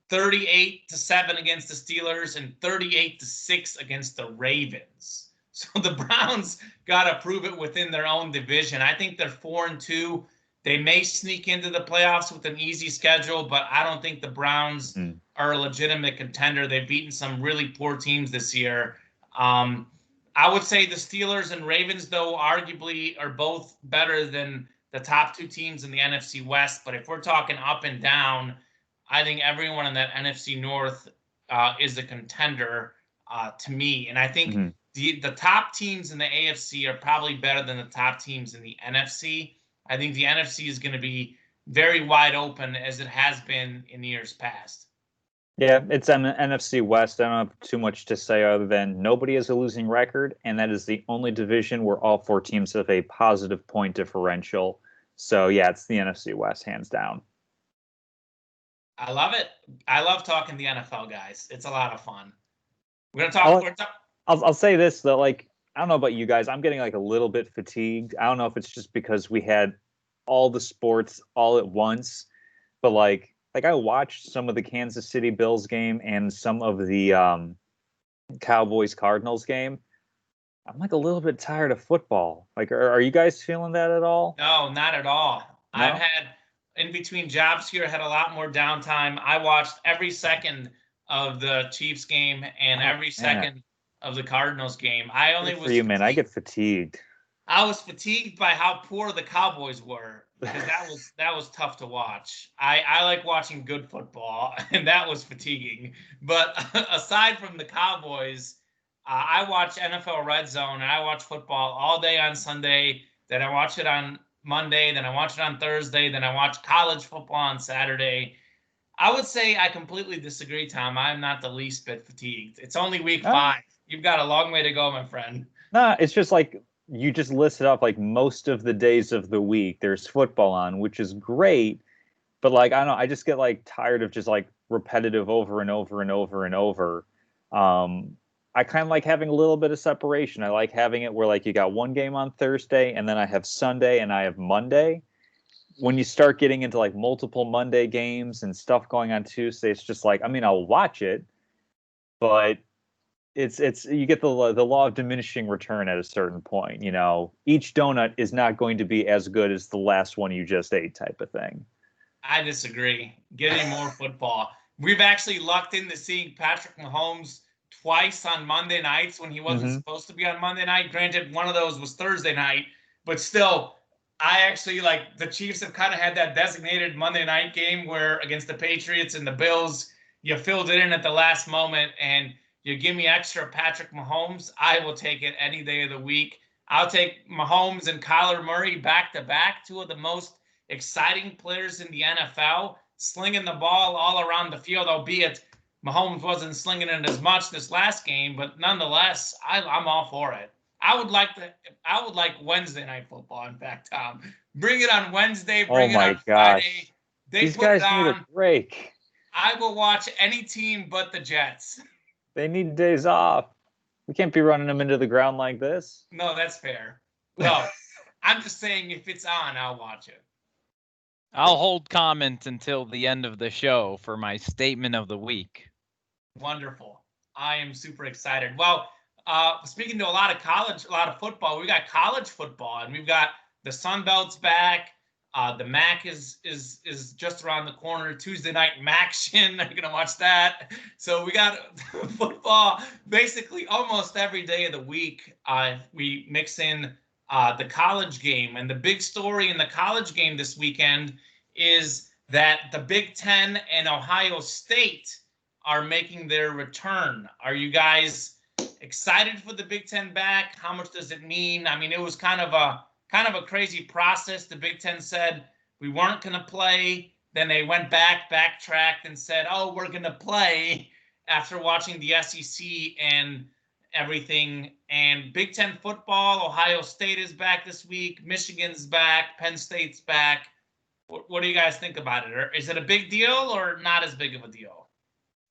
38-7 against the Steelers and 38-6 against the Ravens. So the Browns got to prove it within their own division. I think they're 4-2. They may sneak into the playoffs with an easy schedule, but I don't think the Browns are a legitimate contender. They've beaten some really poor teams this year. I would say the Steelers and Ravens, though, arguably are both better than the top 2 teams in the NFC West. But if we're talking up and down, I think everyone in that NFC North is a contender to me. And I think the top teams in the AFC are probably better than the top teams in the NFC. I think the NFC is going to be very wide open as it has been in years past. Yeah, it's an NFC West. I don't have too much to say other than nobody has a losing record, and that is the only division where all four teams have a positive point differential. So yeah, it's the NFC West hands down. I love it. I love talking the NFL, guys. It's a lot of fun. We're gonna I'll, talk. We're talk I'll say this though, like I don't know about you guys, I'm getting like a little bit fatigued. I don't know if it's just because we had all the sports all at once, but like I watched some of the Kansas City Bills game and some of the Cowboys Cardinals game. I'm like a little bit tired of football. Like, are you guys feeling that at all? No, not at all. I've No. had in between jobs here, had a lot more downtime. I watched every second of the Chiefs game and Oh, every man. second of the Cardinals game. I only Good was for you, man. I fatigued. get fatigued. I was fatigued by how poor the Cowboys were because that was tough to watch. I like watching good football, and that was fatiguing. But aside from the Cowboys, I watch NFL Red Zone and I watch football all day on Sunday. Then I watch it on Monday. Then I watch it on Thursday. Then I watch college football on Saturday. I would say I completely disagree, Tom. I'm not the least bit fatigued. It's only week No, 5. You've got a long way to go, my friend. no, it's just like you just listed off like most of the days of the week. There's football on, which is great, but like I don't know, I just get like tired of just like repetitive over and over and over and over. I kind of like having a little bit of separation. I like having it where like you got one game on Thursday and then I have Sunday and I have Monday. When you start getting into like multiple Monday games and stuff going on Tuesday, it's just like I mean I'll watch it, but it's you get the law of diminishing return at a certain point. You know, each donut is not going to be as good as the last one you just ate, type of thing. I disagree. Give me more football. We've actually lucked into seeing Patrick Mahomes twice on Monday nights when he wasn't Mm-hmm. supposed to be on Monday night. Granted, one of those was Thursday night, but still, I actually like the Chiefs have kind of had that designated Monday night game where against the Patriots and the Bills, you filled it in at the last moment and you give me extra Patrick Mahomes. I will take it any day of the week. I'll take Mahomes and Kyler Murray back to back, two of the most exciting players in the NFL, slinging the ball all around the field, albeit Mahomes wasn't slinging it as much this last game, but nonetheless, I'm all for it. I would like Wednesday night football. In fact, Tom, bring it on Wednesday, Oh bring it my on Friday. gosh, They these put it guys need a on. break. I will watch any team but the Jets. They need days off. We can't be running them into the ground like this. No, that's fair. Well, I'm just saying if it's on, I'll watch it. I'll hold comment until the end of the show for my statement of the week. Wonderful. I am super excited. Well, speaking to a lot of college, a lot of football, we got college football, and we've got the Sun Belt's back. The MAC is just around the corner. Tuesday night MACtion. I'm gonna watch that. So we got football basically almost every day of the week. We mix in the college game, and the big story in the college game this weekend is that the Big Ten and Ohio State are making their return. Are you guys excited for the Big Ten back? How much does it mean? I mean, it was kind of a crazy process. The Big Ten said we weren't going to play. Then they went backtracked and said, oh, we're going to play after watching the SEC and everything. And Big Ten football, Ohio State is back this week. Michigan's back. Penn State's back. What do you guys think about it? Or is it a big deal or not as big of a deal?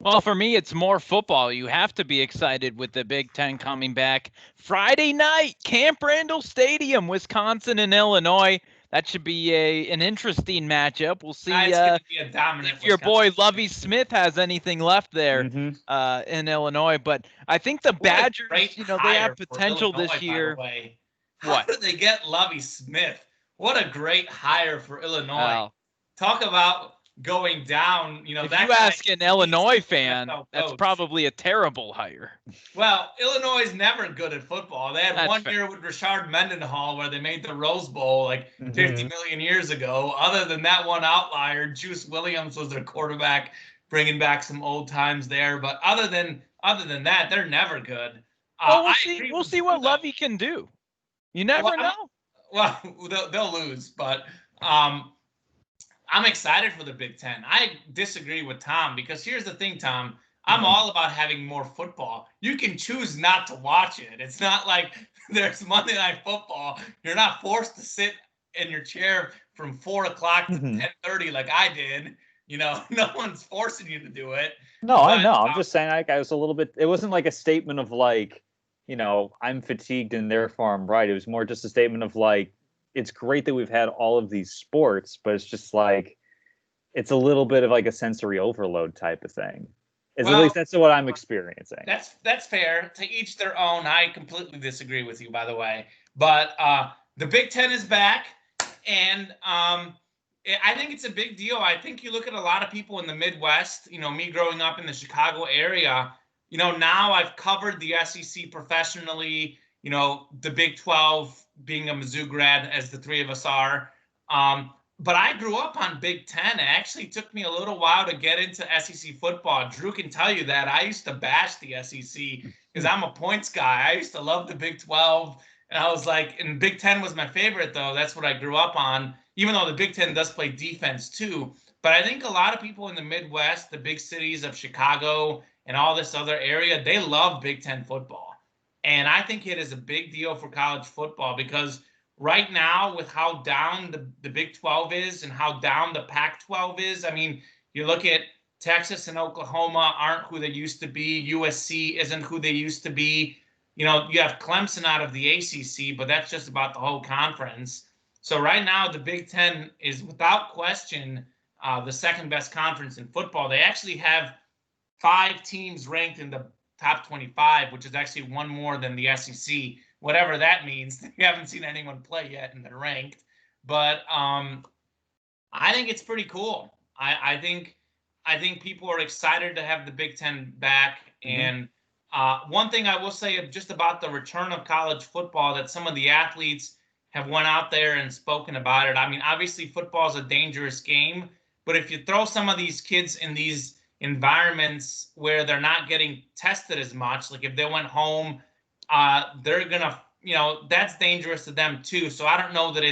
Well, for me, it's more football. You have to be excited with the Big Ten coming back Friday night, Camp Randall Stadium, Wisconsin and Illinois. That should be an interesting matchup. We'll see It's going to be a dominant if your boy Wisconsin. Lovie Smith has anything left there in Illinois. But I think the Badgers, they have potential Illinois, this year. By the way. How did they get Lovie Smith? What a great hire for Illinois. Talk about going down. If you ask an Illinois fan, that's probably a terrible hire. Well, Illinois is never good at football. They had one year with Richard Mendenhall where they made the Rose Bowl like 50 million years ago. Other than that one outlier, Juice Williams was their quarterback, bringing back some old times there. But other than that, they're never good. Well, we'll see what Lovie can do. You never know. Well, they'll lose, but I'm excited for the Big Ten. I disagree with Tom because here's the thing, Tom. I'm all about having more football. You can choose not to watch it. It's not like there's Monday Night Football. You're not forced to sit in your chair from 4 o'clock to 10:30 like I did. No one's forcing you to do it. No, But, I know. I'm just saying, like, I was a little bit. It wasn't like a statement of like, I'm fatigued and therefore I'm right. It was more just a statement of like, it's great that we've had all of these sports, but it's just like, it's a little bit of like a sensory overload type of thing. At least that's what I'm experiencing. That's fair. To each their own. I completely disagree with you, by the way. But the Big Ten is back, and I think it's a big deal. I think you look at a lot of people in the Midwest. Me growing up in the Chicago area. Now I've covered the SEC professionally. The Big 12 being a Mizzou grad, as the three of us are. But I grew up on Big Ten. It actually took me a little while to get into SEC football. Drew can tell you that. I used to bash the SEC because I'm a points guy. I used to love the Big 12. And I was like, and Big Ten was my favorite, though. That's what I grew up on, even though the Big Ten does play defense, too. But I think a lot of people in the Midwest, the big cities of Chicago and all this other area, they love Big Ten football. And I think it is a big deal for college football because right now, with how down the Big 12 is and how down the Pac-12 is, I mean, you look at Texas and Oklahoma aren't who they used to be. USC isn't who they used to be. You have Clemson out of the ACC, but that's just about the whole conference. So right now, the Big Ten is without question the second best conference in football. They actually have 5 teams ranked in the top 25, which is actually one more than the SEC. Whatever that means. We haven't seen anyone play yet and they're ranked. But I think it's pretty cool. I think people are excited to have the Big Ten back. And one thing I will say just about the return of college football, that some of the athletes have went out there and spoken about it. I mean, obviously football is a dangerous game, but if you throw some of these kids in these environments where they're not getting tested as much, like if they went home, they're gonna, that's dangerous to them too. So I don't know that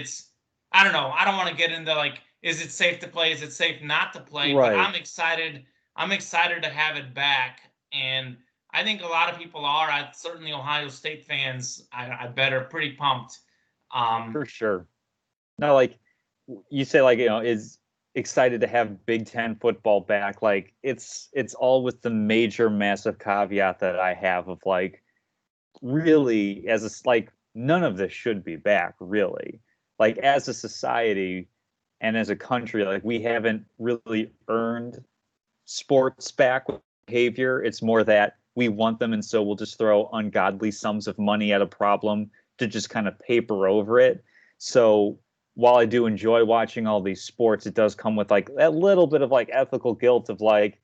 I don't know. I don't want to get into like, is it safe to play? Is it safe not to play? Right. But I'm excited. I'm excited to have it back. And I think a lot of people are. Certainly Ohio State fans, I bet are pretty pumped. For sure. No, like you say, like, is excited to have Big Ten football back. Like it's all with the major massive caveat that I have of like, really, like none of this should be back, really. Like as a society and as a country, like we haven't really earned sports back with behavior. It's more that we want them, and so we'll just throw ungodly sums of money at a problem to just kind of paper over it. So while I do enjoy watching all these sports, it does come with like that little bit of like ethical guilt of like,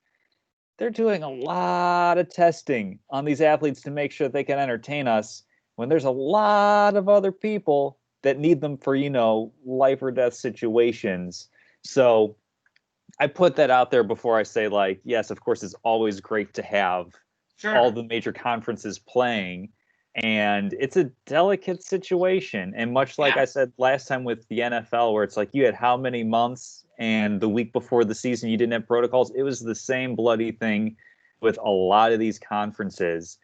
they're doing a lot of testing on these athletes to make sure they can entertain us when there's a lot of other people that need them for, life or death situations. So I put that out there before I say, like, yes, of course, it's always great to have all the major conferences playing. And it's a delicate situation. And much like I said last time with the NFL, where it's like you had how many months and the week before the season you didn't have protocols, it was the same bloody thing with a lot of these conferences.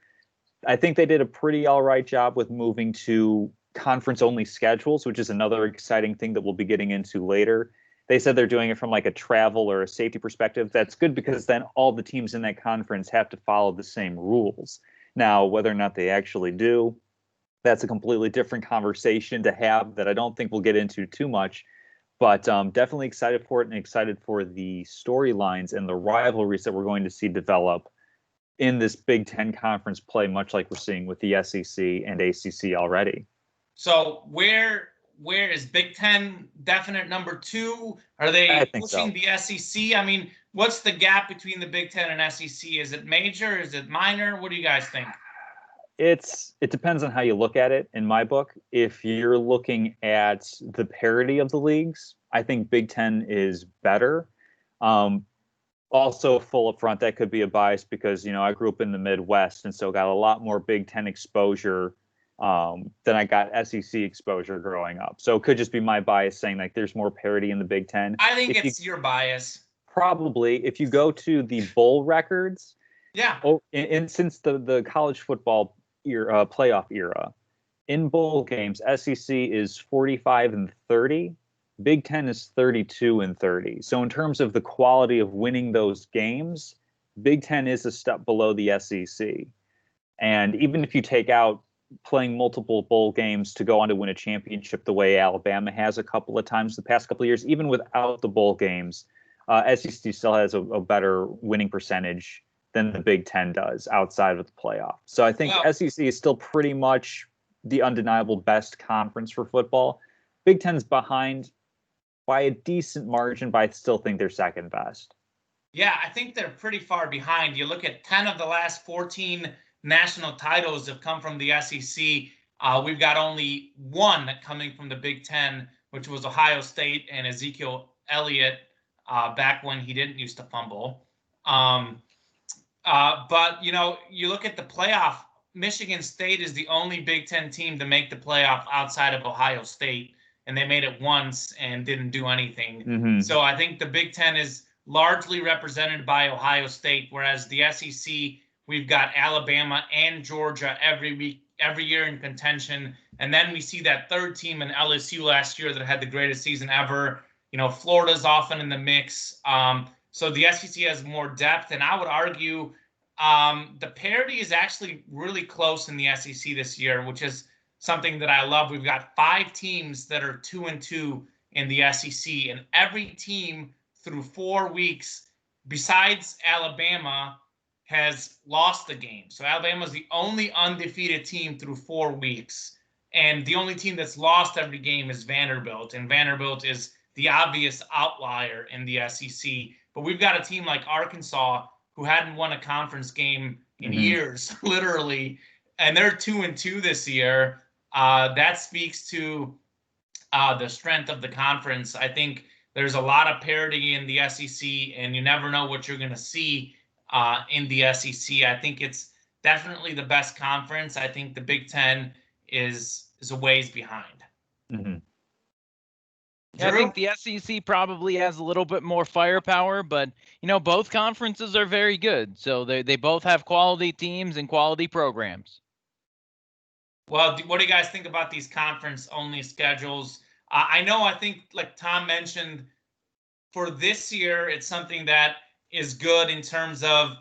I think they did a pretty all right job with moving to conference-only schedules, which is another exciting thing that we'll be getting into later. They said they're doing it from like a travel or a safety perspective. That's good because then all the teams in that conference have to follow the same rules. Now, whether or not they actually do, that's a completely different conversation to have that I don't think we'll get into too much. But definitely excited for it and excited for the storylines and the rivalries that we're going to see develop in this Big Ten conference play, much like we're seeing with the SEC and ACC already. So where is Big Ten definite number 2? Are they pushing the SEC? I mean, what's the gap between the Big Ten and SEC? Is it major? Is it minor? What do you guys think? It depends on how you look at it. In my book, if you're looking at the parity of the leagues, I think Big Ten is better. Also, full up front, that could be a bias because, I grew up in the Midwest and so got a lot more Big Ten exposure than I got SEC exposure growing up. So it could just be my bias saying like there's more parity in the Big Ten. I think it's your bias. Probably, if you go to the bowl records, Yeah. And since the college football era, playoff era, in bowl games, SEC is 45-30, Big Ten is 32-30. So in terms of the quality of winning those games, Big Ten is a step below the SEC. And even if you take out playing multiple bowl games to go on to win a championship the way Alabama has a couple of times the past couple of years, even without the bowl games, SEC still has a better winning percentage than the Big Ten does outside of the playoff. So I think SEC is still pretty much the undeniable best conference for football. Big Ten's behind by a decent margin, but I still think they're second best. Yeah, I think they're pretty far behind. You look at 10 of the last 14 national titles have come from the SEC. We've got only one coming from the Big Ten, which was Ohio State and Ezekiel Elliott back when he didn't used to fumble. But, you know, you look at the playoff, Michigan State is the only Big Ten team to make the playoff outside of Ohio State, and they made it once and didn't do anything. Mm-hmm. So I think the Big Ten is largely represented by Ohio State, whereas the SEC, we've got Alabama and Georgia every year in contention. And then we see that third team in LSU last year that had the greatest season ever. You know, Florida's often in the mix. So the SEC has more depth, and I would argue the parity is actually really close in the SEC this year, which is something that I love. We've got 5 teams that are 2-2 in the SEC, and every team through 4 weeks, besides Alabama, has lost a game. So Alabama's the only undefeated team through 4 weeks, and the only team that's lost every game is Vanderbilt, and Vanderbilt is the obvious outlier in the SEC. But we've got a team like Arkansas who hadn't won a conference game in years, literally, and they're 2-2 this year. That speaks to the strength of the conference. I think there's a lot of parity in the SEC, and you never know what you're going to see in the SEC. I think it's definitely the best conference. I think the Big Ten is a ways behind. Mm-hmm. Yeah, I think the SEC probably has a little bit more firepower, but, you know, both conferences are very good. So they both have quality teams and quality programs. Well, what do you guys think about these conference-only schedules? I think, like Tom mentioned, for this year, it's something that is good in terms of,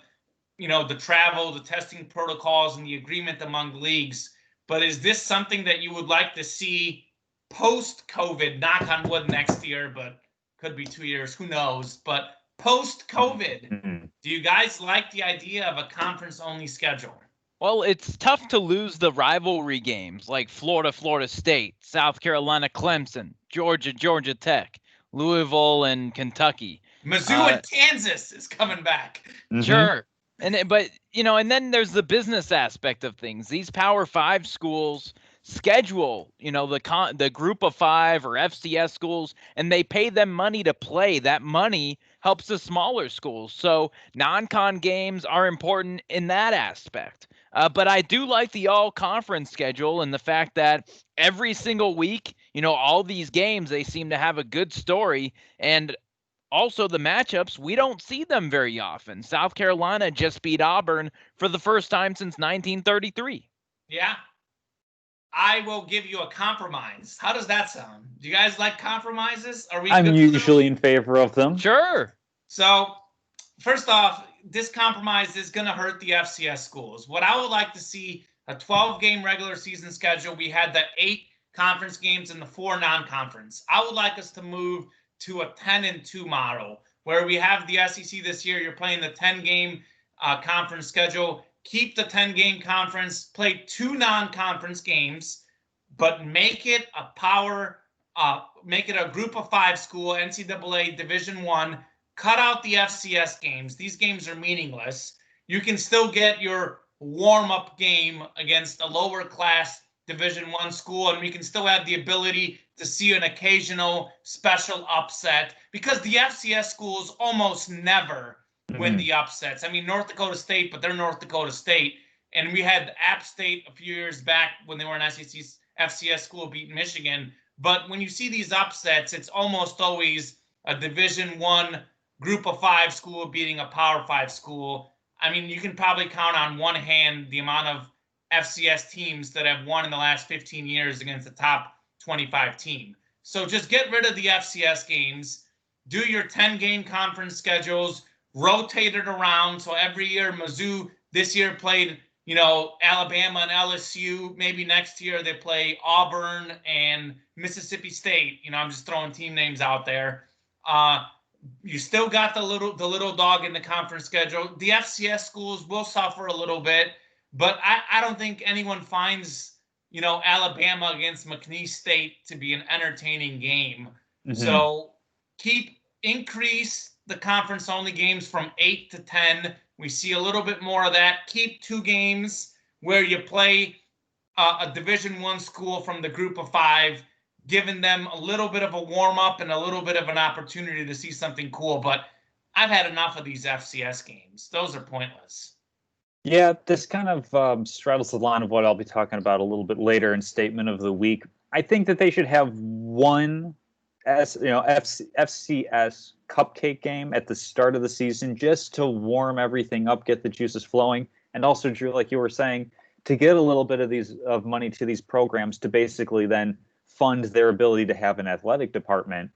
you know, the travel, the testing protocols, and the agreement among leagues. But is this something that you would like to see post-COVID, knock on wood, next year, but could be 2 years, who knows? But post-COVID, do you guys like the idea of a conference-only schedule? Well, it's tough to lose the rivalry games like Florida, Florida State, South Carolina, Clemson, Georgia, Georgia Tech, Louisville, and Kentucky. Mizzou and Kansas is coming back. Sure. But, you know, and then there's the business aspect of things. These Power 5 schools schedule, you know, the group of 5 or FCS schools, and they pay them money to play. That money helps the smaller schools. So non-con games are important in that aspect. But I do like the all-conference schedule and the fact that every single week, you know, all these games, they seem to have a good story. And also the matchups, we don't see them very often. South Carolina just beat Auburn for the first time since 1933. Yeah. I will give you a compromise. How does that sound? Do you guys like compromises? I'm usually in favor of them. Sure. So, first off, this compromise is going to hurt the FCS schools. What I would like to see, a 12-game regular season schedule. We had the 8 conference games and the 4 non-conference. I would like us to move to a 10-2 model where we have the SEC this year. You're playing the 10-game conference schedule. Keep the 10-game conference, play 2 non-conference games, but make it a group of 5 school, NCAA Division I. Cut out the FCS games. These games are meaningless. You can still get your warm-up game against a lower-class Division I school, and we can still have the ability to see an occasional special upset because the FCS schools almost never win the upsets. I mean, North Dakota State, but they're North Dakota State. And we had App State a few years back when they were an FCS school beating Michigan. But when you see these upsets, it's almost always a Division I Group of 5 school beating a Power 5 school. I mean, you can probably count on one hand the amount of FCS teams that have won in the last 15 years against the top 25 team. So just get rid of the FCS games, do your 10-game conference schedules, rotate it around. So every year, Mizzou this year played, Alabama and LSU. Maybe next year they play Auburn and Mississippi State. I'm just throwing team names out there. You still got the little dog in the conference schedule. The FCS schools will suffer a little bit, but I don't think anyone finds, Alabama against McNeese State to be an entertaining game. Mm-hmm. So increase the conference only games from 8 to 10. We see a little bit more of that. Keep 2 games where you play a Division I school from the Group of 5, giving them a little bit of a warm-up and a little bit of an opportunity to see something cool. But I've had enough of these FCS games. Those are pointless. Yeah, this kind of straddles the line of what I'll be talking about a little bit later in Statement of the Week. I think that they should have one FCS cupcake game at the start of the season just to warm everything up, get the juices flowing. And also, Drew, like you were saying, to get a little bit of money to these programs to basically then fund their ability to have an athletic department.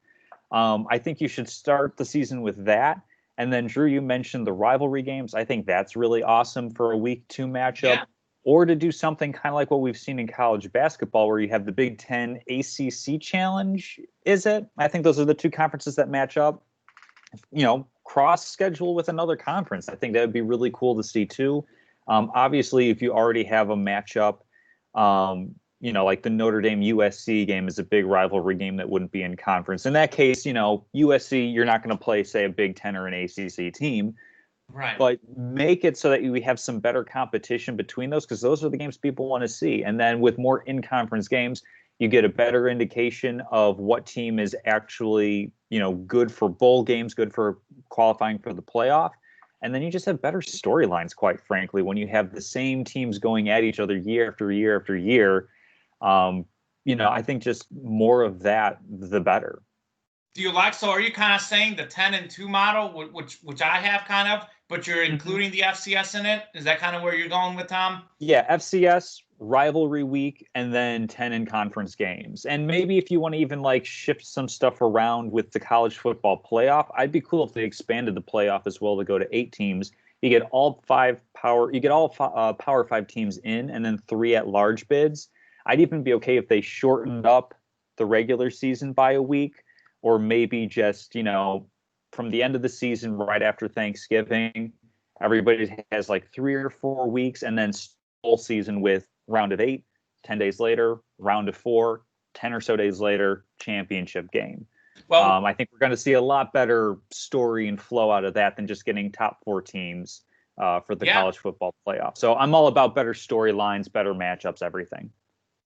I think you should start the season with that. And then, Drew, you mentioned the rivalry games. I think that's really awesome for a week 2 matchup. Yeah. Or to do something kind of like what we've seen in college basketball, where you have the Big Ten ACC Challenge, is it? I think those are the 2 conferences that match up. Cross schedule with another conference. I think that would be really cool to see too. Obviously, if you already have a matchup, like the Notre Dame USC game is a big rivalry game that wouldn't be in conference. In that case, USC, you're not going to play, say, a Big Ten or an ACC team. Right. But make it so that we have some better competition between those, because those are the games people want to see. And then with more in-conference games, you get a better indication of what team is actually, good for bowl games, good for qualifying for the playoff. And then you just have better storylines, quite frankly, when you have the same teams going at each other year after year after year. I think just more of that, the better. So are you kind of saying the 10-2 model, which I have kind of, but you're including the FCS in it? Is that kind of where you're going with, Tom? Yeah, FCS, rivalry week, and then 10 in conference games. And maybe if you want to even shift some stuff around with the college football playoff, I'd be cool if they expanded the playoff as well to go to 8 teams. You get all Power 5 teams in, and then 3 at-large bids. I'd even be okay if they shortened up the regular season by a week, or maybe just, from the end of the season right after Thanksgiving, everybody has 3 or 4 weeks, and then full season with round of 8, 10 days later, round of 4, 10 or so days later, championship game. Well, I think we're going to see a lot better story and flow out of that than just getting top 4 teams for the college football playoff. So I'm all about better storylines, better matchups, everything.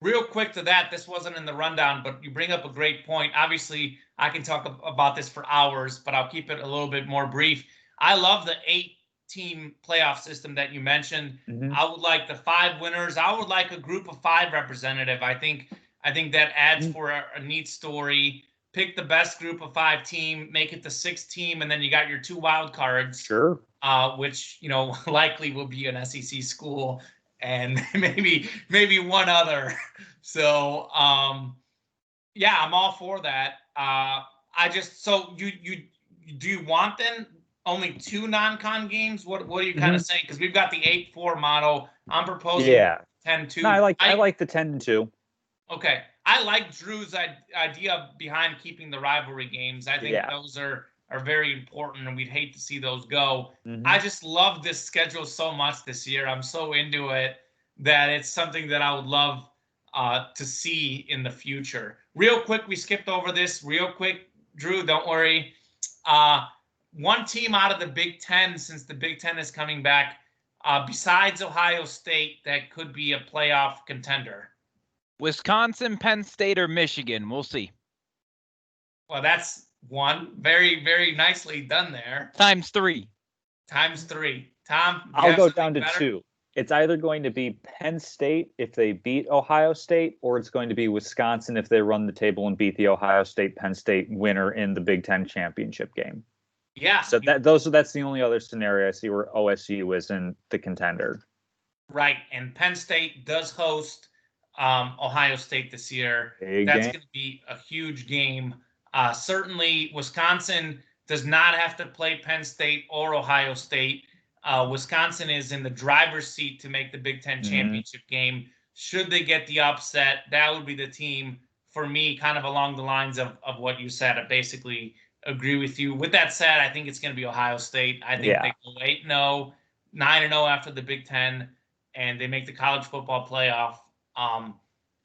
Real quick to that, this wasn't in the rundown, but you bring up a great point. Obviously, I can talk about this for hours, but I'll keep it a little bit more brief. I love the 8-team playoff system that you mentioned. Mm-hmm. I would like the 5 winners. I would like a group of 5 representative. I think that adds for a neat story. Pick the best group of 5 team, make it the 6th team, and then you got your 2 wild cards. Sure. Which likely will be an SEC school. And maybe one other. So, I'm all for that. Do you want then only 2 non-con games? What are you kind of saying? Because we've got the 8-4 model. I'm proposing 10-2. No, I like the 10-2. Okay. I like Drew's idea behind keeping the rivalry games. I think those are very important, and we'd hate to see those go. Mm-hmm. I just love this schedule so much this year. I'm so into it that it's something that I would love to see in the future. Real quick, we skipped over this. Real quick, Drew, don't worry. One team out of the Big Ten, since the Big Ten is coming back, besides Ohio State, that could be a playoff contender. Wisconsin, Penn State, or Michigan. We'll see. Well, that's one. Very, very nicely done there. Times 3. Tom, I'll go down to better? 2. It's either going to be Penn State if they beat Ohio State, or it's going to be Wisconsin if they run the table and beat the Ohio State Penn State winner in the Big Ten championship game. Yeah. So that's the only other scenario I see where OSU isn't the contender. Right, and Penn State does host Ohio State this year. That's going to be a huge game. Certainly, Wisconsin does not have to play Penn State or Ohio State. Wisconsin is in the driver's seat to make the Big Ten championship game. Should they get the upset, that would be the team for me, kind of along the lines of what you said. I basically agree with you. With that said, I think it's going to be Ohio State. I think they go 8-0, 9-0 after the Big Ten, and they make the college football playoff,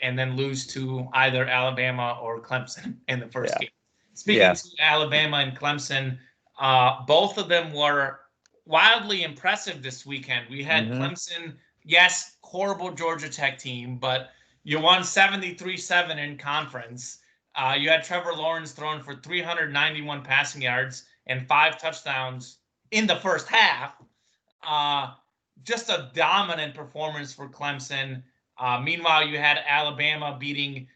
and then lose to either Alabama or Clemson in the first game. Speaking to Alabama and Clemson, both of them were wildly impressive this weekend. We had Clemson, yes, horrible Georgia Tech team, but you won 73-7 in conference. You had Trevor Lawrence throwing for 391 passing yards and 5 touchdowns in the first half. Just a dominant performance for Clemson. Meanwhile, you had Alabama beating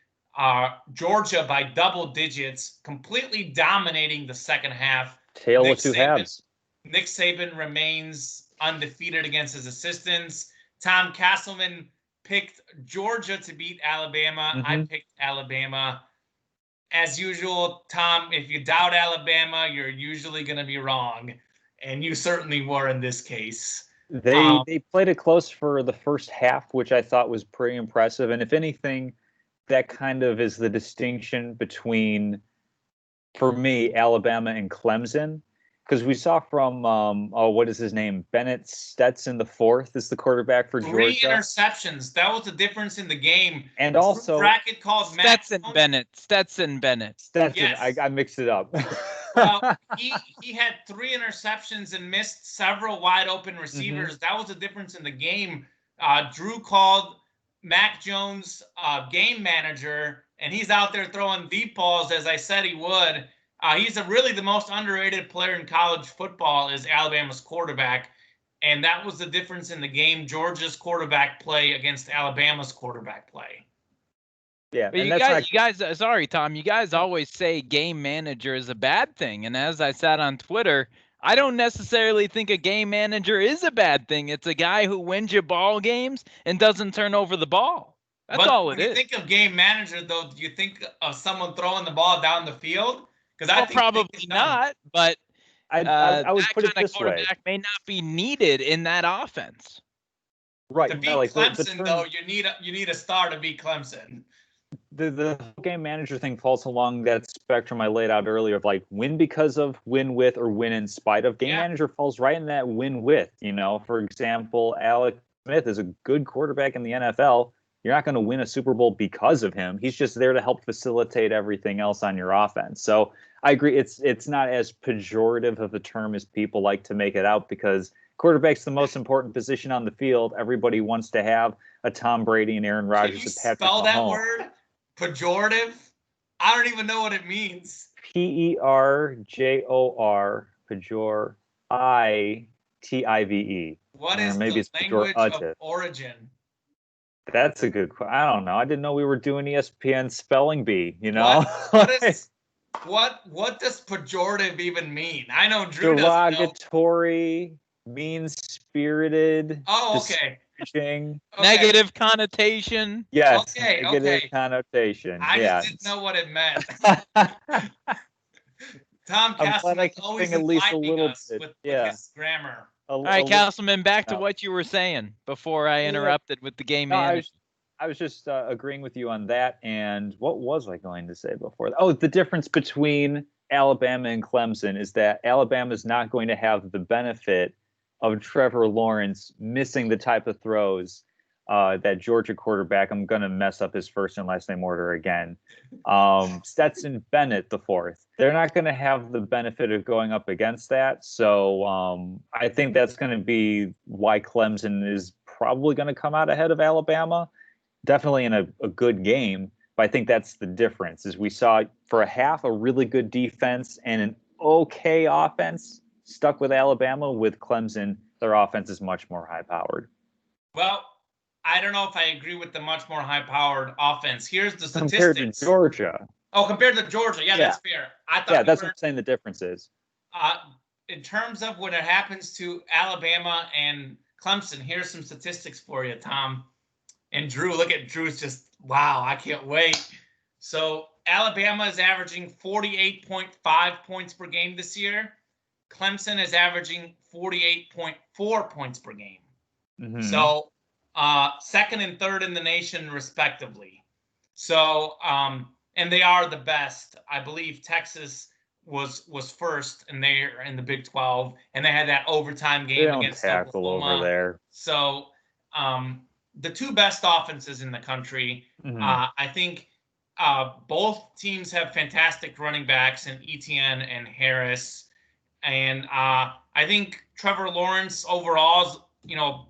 Georgia by double digits, completely dominating the second half. Tail of two halves. Nick Saban remains undefeated against his assistants. Tom Castleman picked Georgia to beat Alabama. I picked Alabama. As usual, Tom, if you doubt Alabama, you're usually going to be wrong. And you certainly were in this case. They played it close for the first half, which I thought was pretty impressive. And if anything, that kind of is the distinction between, for me, Alabama and Clemson. Because we saw from, what is his name? Bennett Stetson the fourth is the quarterback for Georgia. 3 interceptions. That was the difference in the game. And also, bracket calls Stetson Bennett. Stetson. Yes. I mixed it up. Well, he had 3 interceptions and missed several wide open receivers. That was the difference in the game. Drew called Mac Jones game manager, and he's out there throwing deep balls as I said he would. He's really the most underrated player in college football is Alabama's quarterback, and that was the difference in the game. Georgia's quarterback play against Alabama's quarterback play. Yeah, but you guys, sorry, Tom, you guys always say game manager is a bad thing. And as I said on Twitter, I don't necessarily think a game manager is a bad thing. It's a guy who wins you ball games and doesn't turn over the ball. That's all it is. When you think of game manager, though, do you think of someone throwing the ball down the field? Because I think probably not, but I would put it this way. Quarterback may not be needed in that offense. Right. To beat Clemson, though, you need a star to beat Clemson. The game manager thing falls along that spectrum I laid out earlier of like win because of, win with, or win in spite of. Game manager falls right in that win with. For example, Alex Smith is a good quarterback in the NFL. You're not going to win a Super Bowl because of him. He's just there to help facilitate everything else on your offense. So I agree. It's not as pejorative of a term as people like to make it out, because quarterback's the most important position on the field. Everybody wants to have a Tom Brady and Aaron Rodgers. Can you spell that word? Pejorative? I don't even know what it means. Perjor, pejor, I-T-I-V-E. What is maybe the language of origin? That's a good question. I don't know. I didn't know we were doing ESPN spelling bee, What does pejorative even mean? I know Drew derogatory, mean-spirited. Oh, okay. Negative connotation. Yes. Okay. Negative connotation. I just didn't know what it meant. Tom Castleman always enlightening us with his grammar. All right, Castleman, back to what you were saying before I interrupted with the game manager. I was just agreeing with you on that. And what was I going to say before that? Oh, the difference between Alabama and Clemson is that Alabama is not going to have the benefit of Trevor Lawrence missing the type of throws that Georgia quarterback, I'm going to mess up his first and last name order again, Stetson Bennett the fourth. They're not going to have the benefit of going up against that. So I think that's going to be why Clemson is probably going to come out ahead of Alabama. Definitely in a good game. But I think that's the difference, is we saw for a half a really good defense and an okay offense stuck with Alabama. With Clemson, their offense is much more high-powered. Well, I don't know if I agree with the much more high-powered offense. Here's the Compared statistics. to Georgia. Oh, compared to Georgia. Yeah, that's fair. I thought Yeah, that's what I'm saying the difference is. In terms of when it happens to Alabama and Clemson, here's some statistics for you, Tom. And Drew, look at Drew's just, wow, I can't wait. So Alabama is averaging 48.5 points per game this year. Clemson is averaging 48.4 points per game. Mm-hmm. So second and third in the nation, respectively. So, and they are the best. I believe Texas was first, and they're in the Big 12, and they had that overtime game against Oklahoma. Over there. So, the two best offenses in the country. Mm-hmm. I think both teams have fantastic running backs in Etienne and Harris, and I think Trevor Lawrence overall is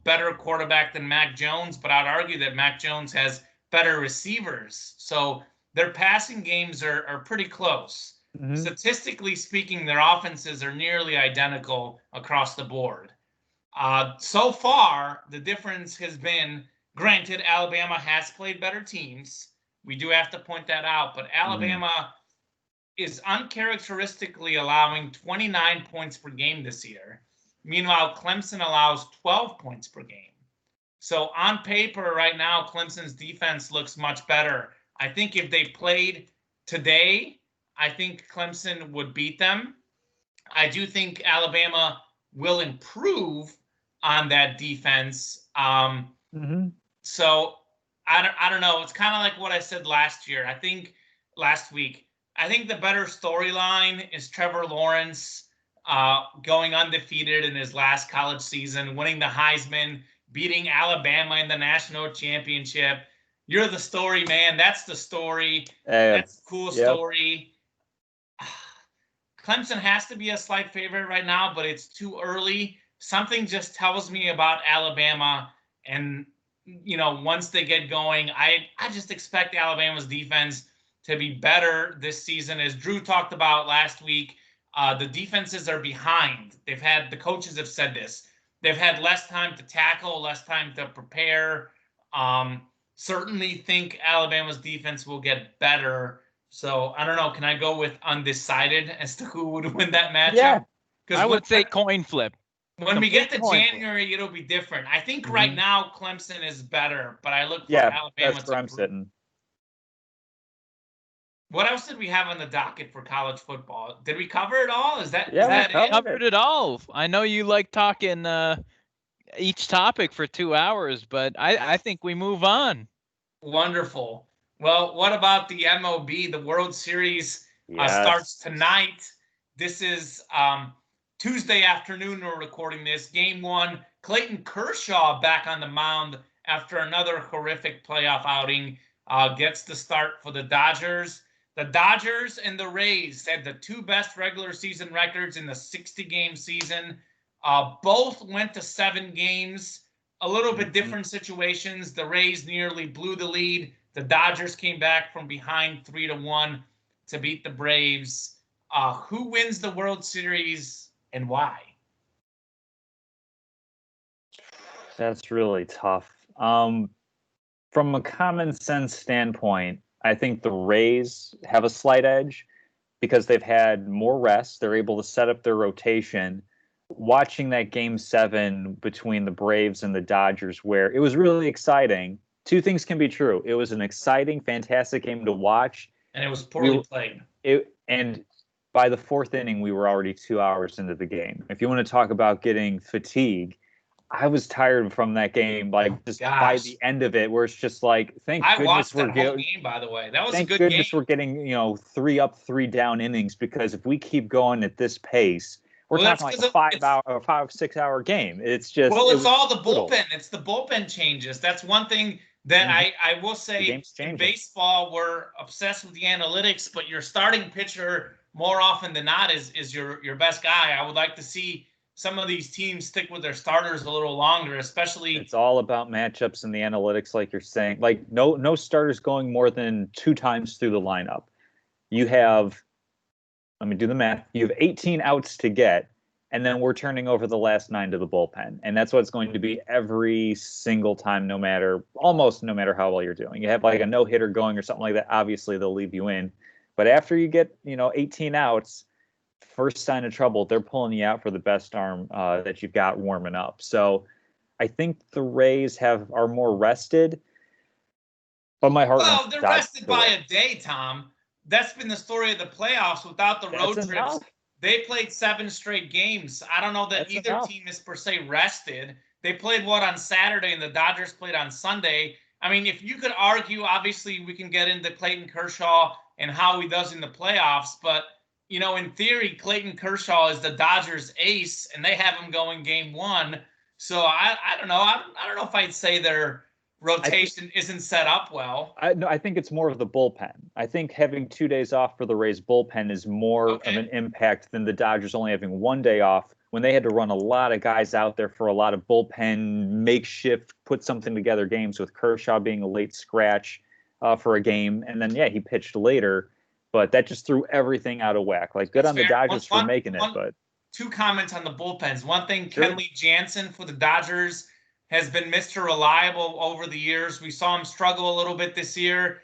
better quarterback than Mac Jones, but I'd argue that Mac Jones has better receivers. So their passing games are pretty close. Mm-hmm. Statistically speaking, their offenses are nearly identical across the board. So far, the difference has been, granted, Alabama has played better teams. We do have to point that out, but Alabama is uncharacteristically allowing 29 points per game this year. Meanwhile, Clemson allows 12 points per game. So on paper right now, Clemson's defense looks much better. I think if they played today, I think Clemson would beat them. I do think Alabama will improve on that defense. So I don't know. It's kind of like what I said last week. I think the better storyline is Trevor Lawrence going undefeated in his last college season, winning the Heisman, beating Alabama in the national championship. You're the story, man. That's the story. That's a cool story. Clemson has to be a slight favorite right now, but it's too early. Something just tells me about Alabama, and once they get going, I just expect Alabama's defense to be better this season. As Drew talked about last week, the defenses are behind. The coaches have said this. They've had less time to tackle, less time to prepare. Certainly think Alabama's defense will get better. So I don't know. Can I go with undecided as to who would win that matchup? Yeah, I would say coin flip. When we get to January, it'll be different. I think right now Clemson is better, but I look for Alabama. That's where I'm sitting. What else did we have on the docket for college football? Did we cover it all? Is that we covered it all. I know you like talking each topic for 2 hours, but I think we move on. Wonderful. Well, what about the MLB? The World Series starts tonight. This is Tuesday afternoon. We're recording this. Game 1. Clayton Kershaw back on the mound after another horrific playoff outing. Gets the start for the Dodgers. The Dodgers and the Rays had the two best regular season records in the 60-game season. Both went to 7 games. A little bit different situations. The Rays nearly blew the lead. The Dodgers came back from behind 3-1 to beat the Braves. Who wins the World Series and why? That's really tough. From a common sense standpoint, I think the Rays have a slight edge because they've had more rest. They're able to set up their rotation. Watching that Game 7 between the Braves and the Dodgers, where it was really exciting, two things can be true. It was an exciting, fantastic game to watch. And it was poorly played. And by the 4th inning, we were already 2 hours into the game. If you want to talk about getting fatigue, I was tired from that game, by the end of it, where it's just like, I watched that whole game, by the way. That was a good game. Thank goodness we're getting, 3 up, 3 down innings, because if we keep going at this pace, we're talking like a 5-6 hour game. It's just it's all the bullpen. It's the bullpen changes. That's one thing that I will say. In baseball, we're obsessed with the analytics, but your starting pitcher more often than not is your best guy. I would like to see some of these teams stick with their starters a little longer, especially. It's all about matchups and the analytics, like you're saying. Like no starters going more than 2 times through the lineup. You have, let me do the math. You have 18 outs to get. and then we're turning over the last 9 to the bullpen. And that's what it's going to be every single time, almost no matter how well you're doing. You have like a no-hitter going or something like that, obviously they'll leave you in. But after you get, 18 outs, first sign of trouble, they're pulling you out for the best arm that you've got warming up. So I think the Rays are more rested, but my heart wants they're to Dodgers rested by a day, Tom. That's been the story of the playoffs without the road trips. Enough. They played 7 straight games. I don't know that either team is per se rested. They played on Saturday, and the Dodgers played on Sunday. I mean, if you could argue, obviously we can get into Clayton Kershaw and how he does in the playoffs, but in theory, Clayton Kershaw is the Dodgers ace, and they have him going game 1. So I don't know. I don't know if I'd say their rotation isn't set up well. I think it's more of the bullpen. I think having 2 days off for the Rays bullpen is more of an impact than the Dodgers only having 1 day off when they had to run a lot of guys out there for a lot of bullpen makeshift, put something together games, with Kershaw being a late scratch for a game. And then, he pitched later, but that just threw everything out of whack. Like, good on the Dodgers for making it, but 2 comments on the bullpens. One thing, Kenley Jansen for the Dodgers has been Mr. Reliable over the years. We saw him struggle a little bit this year.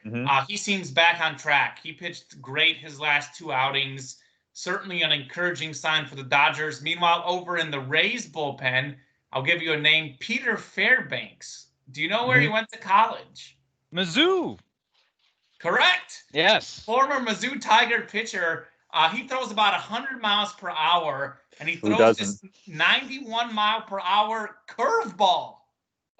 He seems back on track. He pitched great his last 2 outings. Certainly an encouraging sign for the Dodgers. Meanwhile, over in the Rays bullpen, I'll give you a name, Peter Fairbanks. Do you know where he went to college? Mizzou. Correct. Yes. Former Mizzou Tiger pitcher. He throws about 100 miles per hour, and he throws this 91-mile-per-hour curveball.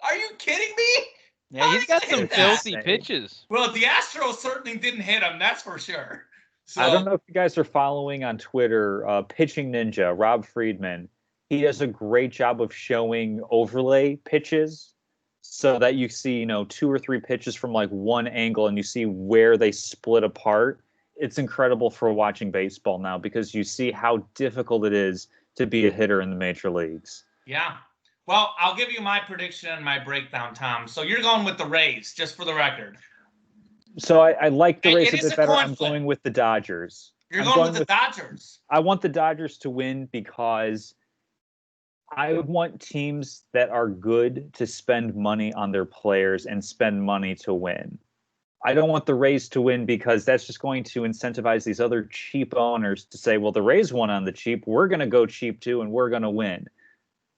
Are you kidding me? Yeah, he's got some filthy pitches. Well, the Astros certainly didn't hit him, that's for sure. So, I don't know if you guys are following on Twitter, Pitching Ninja, Rob Friedman. He does a great job of showing overlay pitches so that you see, 2 or 3 pitches from like one angle and you see where they split apart. It's incredible for watching baseball now because you see how difficult it is to be a hitter in the major leagues. Yeah. Well, I'll give you my prediction and my breakdown, Tom. So you're going with the Rays, just for the record. So I like the Rays a bit better. I'm going with the Dodgers. You're going with the Dodgers. I want the Dodgers to win because I want teams that are good to spend money on their players and spend money to win. I don't want the Rays to win because that's just going to incentivize these other cheap owners to say, well, the Rays won on the cheap. We're going to go cheap too, and we're going to win.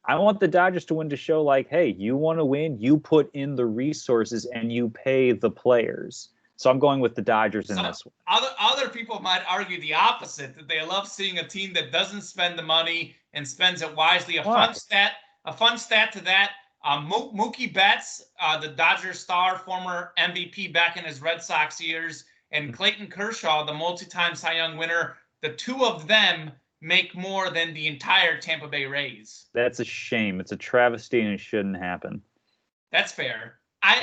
I want the Dodgers to win to show like, hey, you want to win, you put in the resources and you pay the players. So I'm going with the Dodgers in this one. Other people might argue the opposite, that they love seeing a team that doesn't spend the money and spends it wisely. A fun stat to that, Mookie Betts, the Dodgers star, former MVP back in his Red Sox years, and Clayton Kershaw, the multi-time Cy Young winner, the 2 of them make more than the entire Tampa Bay Rays. That's a shame. It's a travesty and it shouldn't happen. That's fair. I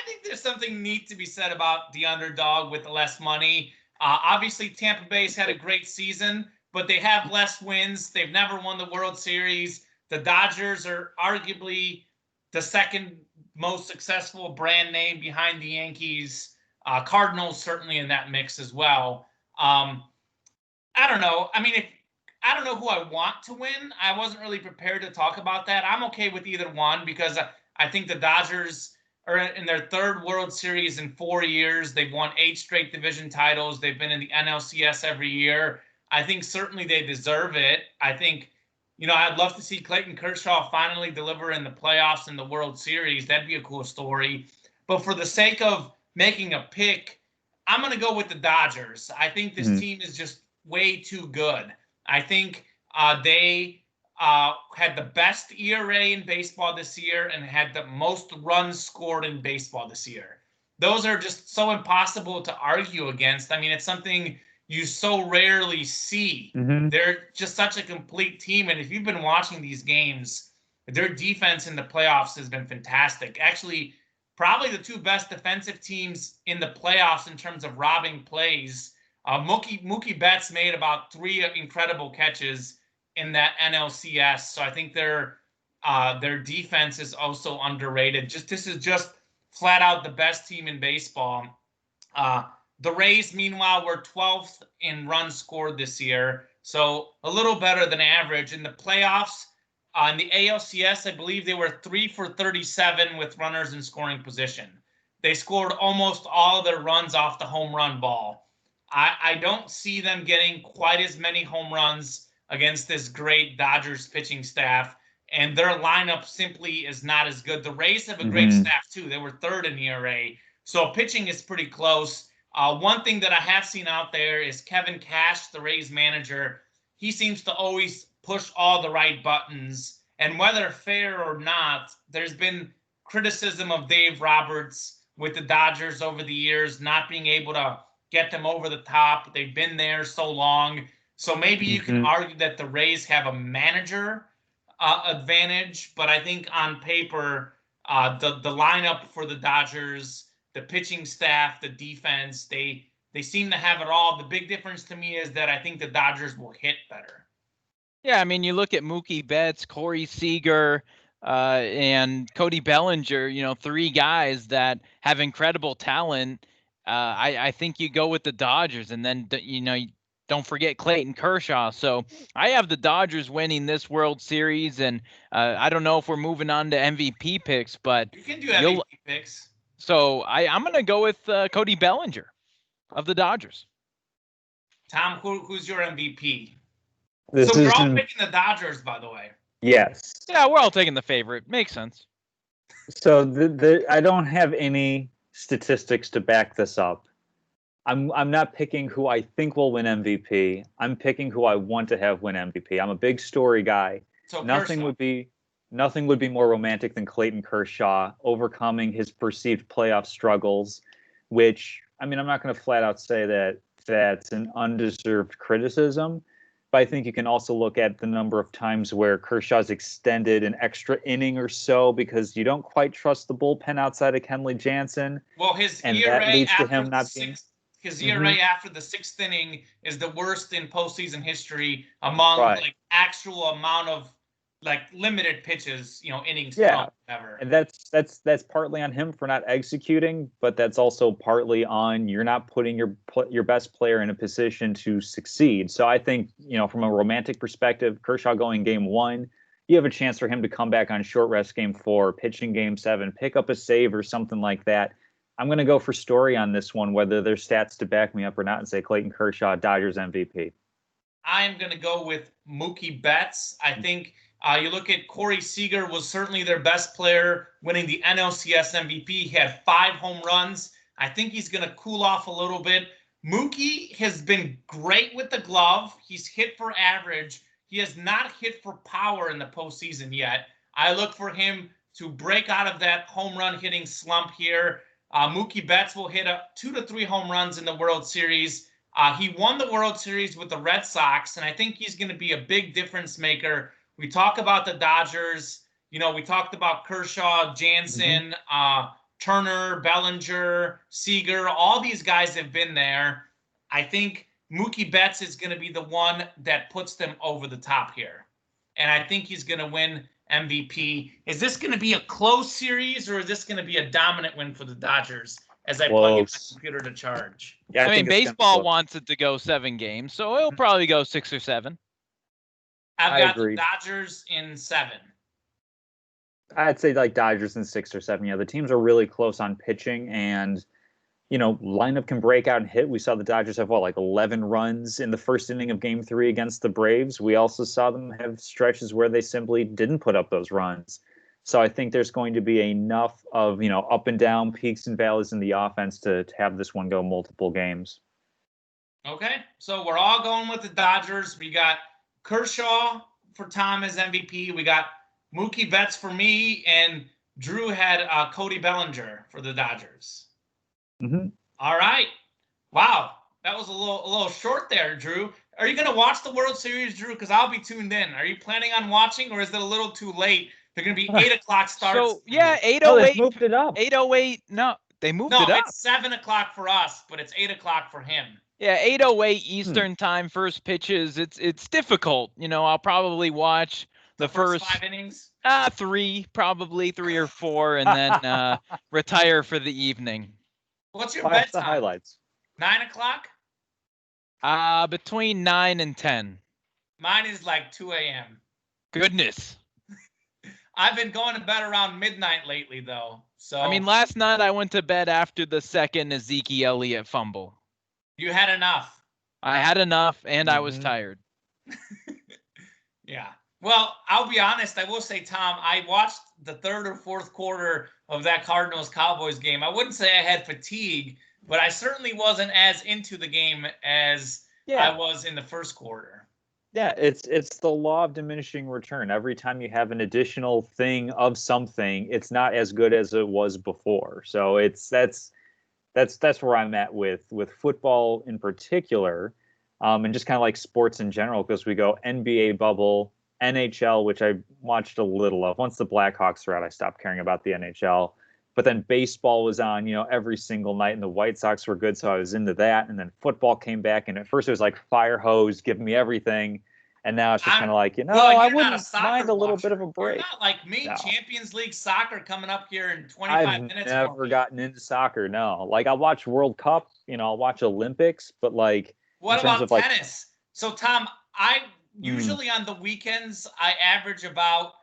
think there's something neat to be said about the underdog with less money. Obviously, Tampa Bay's had a great season, but they have less wins. They've never won the World Series. The Dodgers are arguably the second most successful brand name behind the Yankees. Cardinals certainly in that mix as well. I don't know. I mean, I don't know who I want to win. I wasn't really prepared to talk about that. I'm okay with either one because I think the Dodgers are in their 3rd World Series in 4 years. They've won 8 straight division titles. They've been in the NLCS every year. I think certainly they deserve it. I think, I'd love to see Clayton Kershaw finally deliver in the playoffs in the World Series. That'd be a cool story. But for the sake of making a pick, I'm going to go with the Dodgers. I think this team is just way too good. I think they had the best ERA in baseball this year and had the most runs scored in baseball this year. Those are just so impossible to argue against. I mean, it's something you so rarely see. They're just such a complete team. And if you've been watching these games, their defense in the playoffs has been fantastic. Actually, probably the 2 best defensive teams in the playoffs in terms of robbing plays. Mookie Betts made about 3 incredible catches in that NLCS. So I think their defense is also underrated. This is just flat out the best team in baseball. The Rays, meanwhile, were 12th in runs scored this year. So a little better than average. In the playoffs, in the ALCS, I believe they were 3 for 37 with runners in scoring position. They scored almost all of their runs off the home run ball. I don't see them getting quite as many home runs against this great Dodgers pitching staff, and their lineup simply is not as good. The Rays have a great staff too. They were third in ERA, so pitching is pretty close. One thing that I have seen out there is Kevin Cash, the Rays manager. He seems to always push all the right buttons, and whether fair or not, there's been criticism of Dave Roberts with the Dodgers over the years, not being able to get them over the top. They've been there so long. So maybe you can argue that the Rays have a manager advantage, but I think on paper, the lineup for the Dodgers, the pitching staff, the defense, they seem to have it all. The big difference to me is that I think the Dodgers will hit better. Yeah, I mean, you look at Mookie Betts, Corey Seager, and Cody Bellinger, 3 guys that have incredible talent. I think you go with the Dodgers, and then, don't forget Clayton Kershaw. So I have the Dodgers winning this World Series, and I don't know if we're moving on to MVP picks, but you can do MVP picks. So I'm going to go with Cody Bellinger of the Dodgers. Tom, who's your MVP? So we're all picking the Dodgers, by the way. Yes. Yeah, we're all taking the favorite. Makes sense. So I don't have any statistics to back this up. I'm not picking who I think will win MVP. I'm picking who I want to have win MVP. I'm a big story guy. So nothing would be more romantic than Clayton Kershaw overcoming his perceived playoff struggles, which, I mean, I'm not going to flat out say that that's an undeserved criticism, but I think you can also look at the number of times where Kershaw's extended an extra inning or so because you don't quite trust the bullpen outside of Kenley Jansen. Well, his ERA after the 6th inning is the worst in postseason history among like actual amount of like limited pitches, innings thrown ever. And that's partly on him for not executing, but that's also partly on you're not putting your best player in a position to succeed. So I think, from a romantic perspective, Kershaw going game 1, you have a chance for him to come back on short rest game 4, pitching game 7, pick up a save or something like that. I'm going to go for story on this one, whether there's stats to back me up or not, and say Clayton Kershaw, Dodgers MVP. I'm going to go with Mookie Betts. I think you look at Corey Seager was certainly their best player, winning the NLCS MVP. He had 5 home runs. I think he's going to cool off a little bit. Mookie has been great with the glove. He's hit for average. He has not hit for power in the postseason yet. I look for him to break out of that home run hitting slump here. Mookie Betts will hit 2 to 3 home runs in the World Series. He won the World Series with the Red Sox, and I think he's going to be a big difference maker. We talk about the Dodgers. We talked about Kershaw, Jansen, Turner, Bellinger, Seager. All these guys have been there. I think Mookie Betts is going to be the one that puts them over the top here. And I think he's going to win MVP. Is this going to be a close series, or is this going to be a dominant win for the Dodgers as I plug in my computer to charge? Yeah, I mean, baseball wants it to go 7 games, so it'll probably go 6 or 7. I've got the Dodgers in 7. I'd say like Dodgers in 6 or 7. The teams are really close on pitching, and lineup can break out and hit. We saw the Dodgers have 11 runs in the first inning of Game 3 against the Braves. We also saw them have stretches where they simply didn't put up those runs. So I think there's going to be enough of up and down, peaks and valleys in the offense to have this one go multiple games. Okay, so we're all going with the Dodgers. We got Kershaw for Tom as MVP. We got Mookie Betts for me, and Drew had Cody Bellinger for the Dodgers. Mm-hmm. All right. Wow, that was a little short there, Drew. Are you going to watch the World Series, Drew? Because I'll be tuned in. Are you planning on watching, or is it a little too late? They're going to be 8 o'clock starts. So, yeah, 8:08. They moved it up. 8:08. No, they moved it up. No, it's 7 o'clock for us, but it's 8 o'clock for him. Yeah, 8:08 Eastern time, first pitches. It's difficult. I'll probably watch the first 5 innings. 3, probably 3 or 4, and then retire for the evening. What's your bedtime? The highlights. 9 o'clock? Between 9 and 10. Mine is like 2 a.m. Goodness. I've been going to bed around midnight lately, though. So I mean, last night I went to bed after the second Ezekiel Elliott fumble. you had enough. I had enough, and I was tired. Yeah. Well, I'll be honest. I will say, Tom, I watched the third or fourth quarter of that Cardinals-Cowboys game. I wouldn't say I had fatigue, but I certainly wasn't as into the game as I was in the first quarter. Yeah, it's the law of diminishing return. Every time you have an additional thing of something, it's not as good as it was before. So that's where I'm at with football in particular, and just kind of like sports in general, because we go NBA bubble, NHL, which I watched a little of. Once the Blackhawks were out, I stopped caring about the NHL. But then baseball was on, every single night, and the White Sox were good, so I was into that. And then football came back, and at first it was like fire hose, giving me everything. And now it's just kind of like, I wouldn't mind a little bit of a break. You're not like me. No. Champions League soccer coming up here in 25 minutes. I've never gotten into soccer, no. Like, I'll watch World Cup, I'll watch Olympics, but like... What about tennis? So, Tom, I usually on the weekends, I average about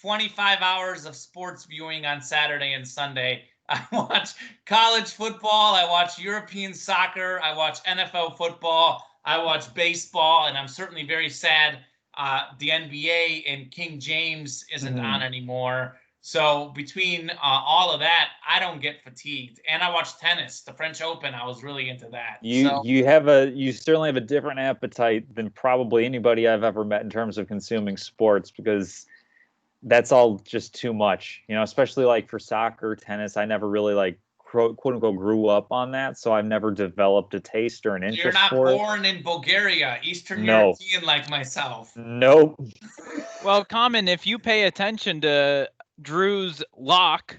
25 hours of sports viewing on Saturday and Sunday. I watch college football. I watch European soccer. I watch NFL football. I watch baseball. And I'm certainly very sad the NBA and King James isn't on anymore. So between all of that, I don't get fatigued. And I watch tennis, the French Open. I was really into that. You certainly have a different appetite than probably anybody I've ever met in terms of consuming sports, because that's all just too much, especially like for soccer, tennis. I never really like quote unquote grew up on that. So I've never developed a taste or an interest. You're not for born in Bulgaria, Eastern European like myself. Nope. Well, Common, if you pay attention to Drew's lock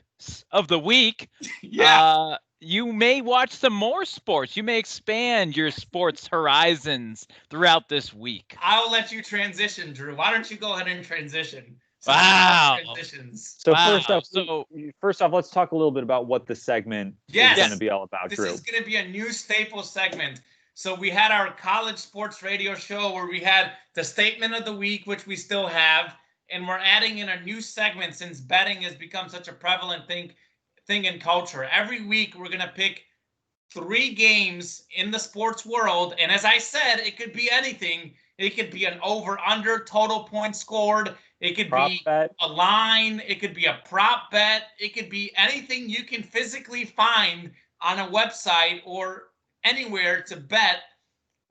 of the week, you may watch some more sports. You may expand your sports horizons throughout this week. I'll let you transition, Drew. Why don't you go ahead and transition? Wow. So first off, let's talk a little bit about what the segment is going to be all about, Drew. This is going to be a new staple segment. So we had our college sports radio show where we had the statement of the week, which we still have, and we're adding in a new segment since betting has become such a prevalent thing in culture. Every week we're going to pick 3 games in the sports world, and as I said, it could be anything. It could be an over/under total points scored. It could be a line. It could be a prop bet. It could be anything you can physically find on a website or anywhere to bet.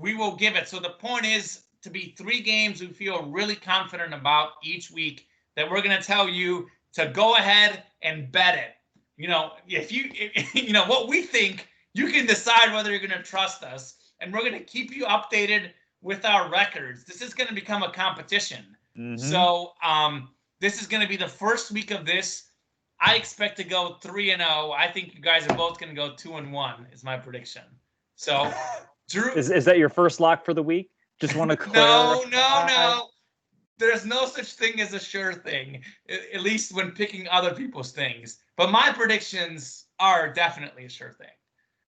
We will give it. So the point is to be 3 games we feel really confident about each week that we're going to tell you to go ahead and bet it. If what we think, you can decide whether you're going to trust us, and we're going to keep you updated with our records. This is going to become a competition. So this is going to be the first week of this. I expect to go 3-0. I think you guys are both going to go 2-1 is my prediction. So, Drew, is that your first lock for the week? Just want to clarify. No. There's no such thing as a sure thing, at least when picking other people's things. But my predictions are definitely a sure thing.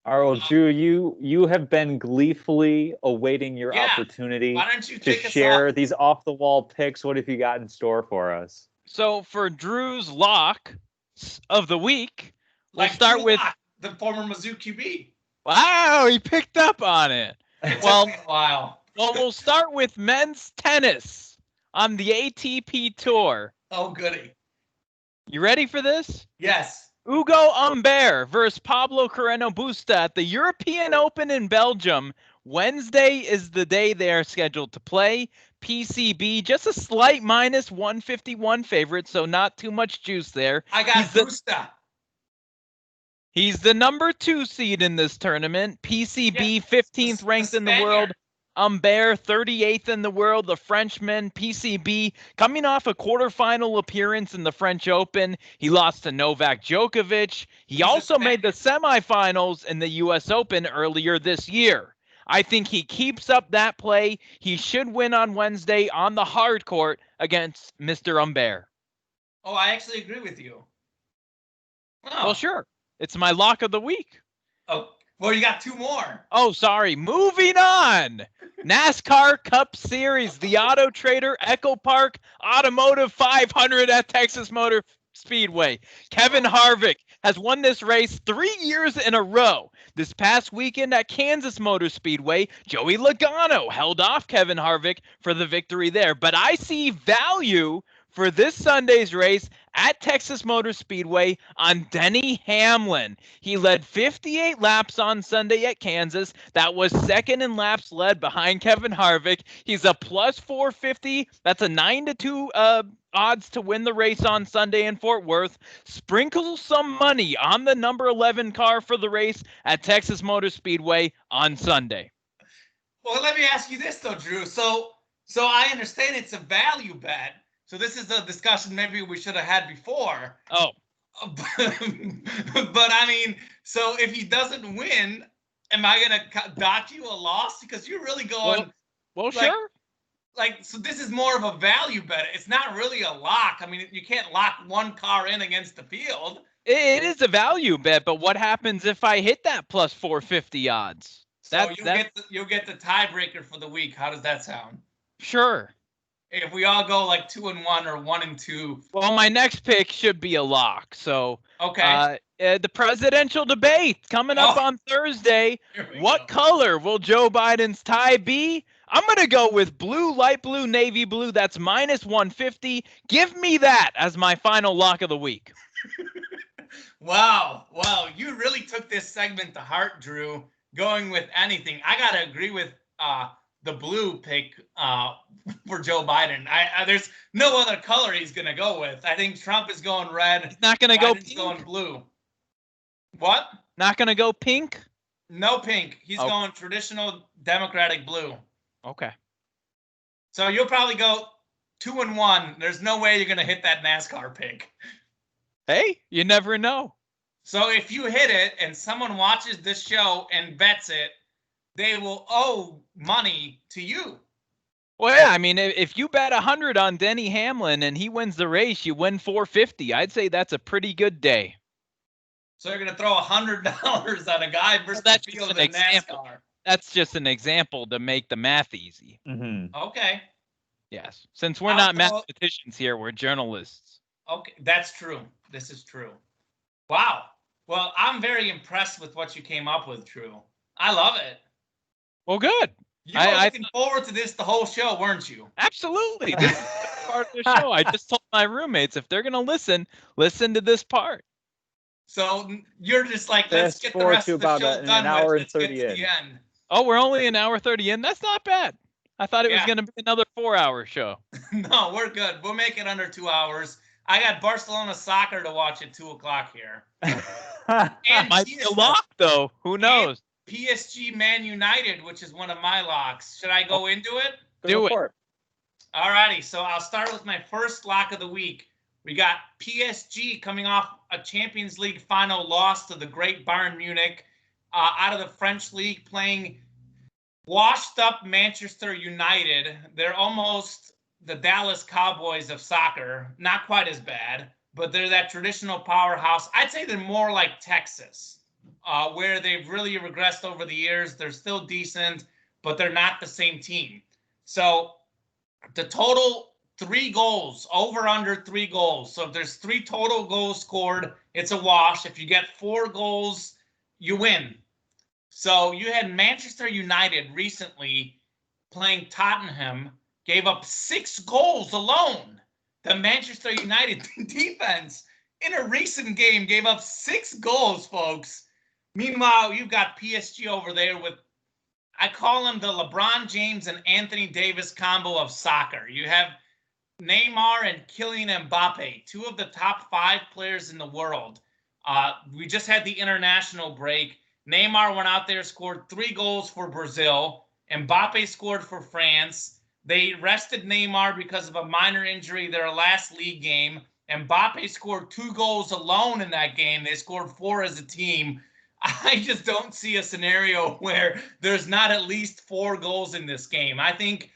All right, well, Drew, you have been gleefully awaiting your opportunity to share these off-the-wall picks. What have you got in store for us? So for Drew's lock of the week, we'll start with the former Mizzou QB. Wow, he picked up on it. Well, took me a while. Well, we'll start with men's tennis on the ATP Tour. Oh, goody. You ready for this? Yes. Ugo Humbert versus Pablo Carreno Busta at the European Open in Belgium. Wednesday is the day they are scheduled to play. PCB, just a slight minus 151 favorite, so not too much juice there. I got Busta. He's the number 2 seed in this tournament. PCB, 15th ranked in the world. Humbert, 38th in the world. The Frenchman, PCB, coming off a quarterfinal appearance in the French Open. He lost to Novak Djokovic. He also made the semifinals in the U.S. Open earlier this year. I think he keeps up that play. He should win on Wednesday on the hard court against Mr. Humbert. Oh, I actually agree with you. Oh. Well, sure. It's my lock of the week. Oh, Well, you got two more. Oh, sorry. Moving on. NASCAR Cup Series, the Auto Trader Echo Park Automotive 500 at Texas Motor Speedway. Kevin Harvick has won this race 3 years in a row. This past weekend at Kansas Motor Speedway, Joey Logano held off Kevin Harvick for the victory there. But I see value for this Sunday's race at Texas Motor Speedway on Denny Hamlin. He led 58 laps on Sunday at Kansas. That was second in laps led behind Kevin Harvick. He's a plus 450. That's a 9-2 odds to win the race on Sunday in Fort Worth. Sprinkle some money on the number 11 car for the race at Texas Motor Speedway on Sunday. Well, let me ask you this though, Drew. So I understand it's a value bet. So this is a discussion maybe we should have had before. Oh. But I mean, so if he doesn't win, am I gonna dock you a loss? Because you're really going. Well, like, sure. Like, so this is more of a value bet. It's not really a lock. I mean, you can't lock one car in against the field. It is a value bet, but what happens if I hit that plus 450 odds? So you'll get the tiebreaker for the week. How does that sound? Sure. If we all go like 2-1 or 1-2. Well, my next pick should be a lock. So, okay. The presidential debate coming up on Thursday. What color will Joe Biden's tie be? I'm going to go with blue, light blue, navy blue. That's minus 150. Give me that as my final lock of the week. Wow. You really took this segment to heart, Drew, going with anything. I got to agree with the blue pick for Joe Biden. There's no other color he's going to go with. I think Trump is going red. He's not going to go pink. Going blue. What? Not going to go pink? No pink. He's going traditional Democratic blue. Okay. So you'll probably go 2-1. There's no way you're going to hit that NASCAR pick. Hey, you never know. So if you hit it and someone watches this show and bets it, they will owe money to you. Well, yeah, I mean, if you bet 100 on Denny Hamlin and he wins the race, you win 450. I'd say that's a pretty good day. So you're going to throw $100 on a guy versus the field in NASCAR. That's just an example to make the math easy. Mm-hmm. Okay. Yes. Since we're not mathematicians here, we're journalists. Okay, that's true. This is true. Wow. Well, I'm very impressed with what you came up with, Drew. I love it. Well, good. You were looking forward to this the whole show, weren't you? Absolutely. This is part of the show. I just told my roommates if they're going to listen to this part. So you're just like, let's get the rest of the show done with. Let's get to the end. Oh, we're only an hour 30 in? That's not bad. I thought it was going to be another 4-hour show. No, we're good. We'll make it under 2 hours. I got Barcelona soccer to watch at 2 o'clock here. And might be a lock, though. Who knows? PSG Man United, which is one of my locks. Should I go into it? Do it. All righty. So I'll start with my first lock of the week. We got PSG coming off a Champions League final loss to the great Bayern Munich out of the French league, playing washed up Manchester United. They're almost the Dallas Cowboys of soccer. Not quite as bad, but they're that traditional powerhouse. I'd say they're more like Texas, where they've really regressed over the years. They're still decent, but they're not the same team. So the total 3 goals, over under 3 goals. So if there's 3 total goals scored, it's a wash. If you get 4 goals, you win. So you had Manchester United recently playing Tottenham, gave up 6 goals alone. The Manchester United defense in a recent game gave up 6 goals, folks. Meanwhile, you've got PSG over there with, I call them the LeBron James and Anthony Davis combo of soccer. You have Neymar and Kylian Mbappe, 2 of the top 5 players in the world. We just had the international break. Neymar went out there, scored 3 goals for Brazil. Mbappe scored for France. They rested Neymar because of a minor injury their last league game. Mbappe scored 2 goals alone in that game. They scored 4 as a team. I just don't see a scenario where there's not at least 4 goals in this game. I think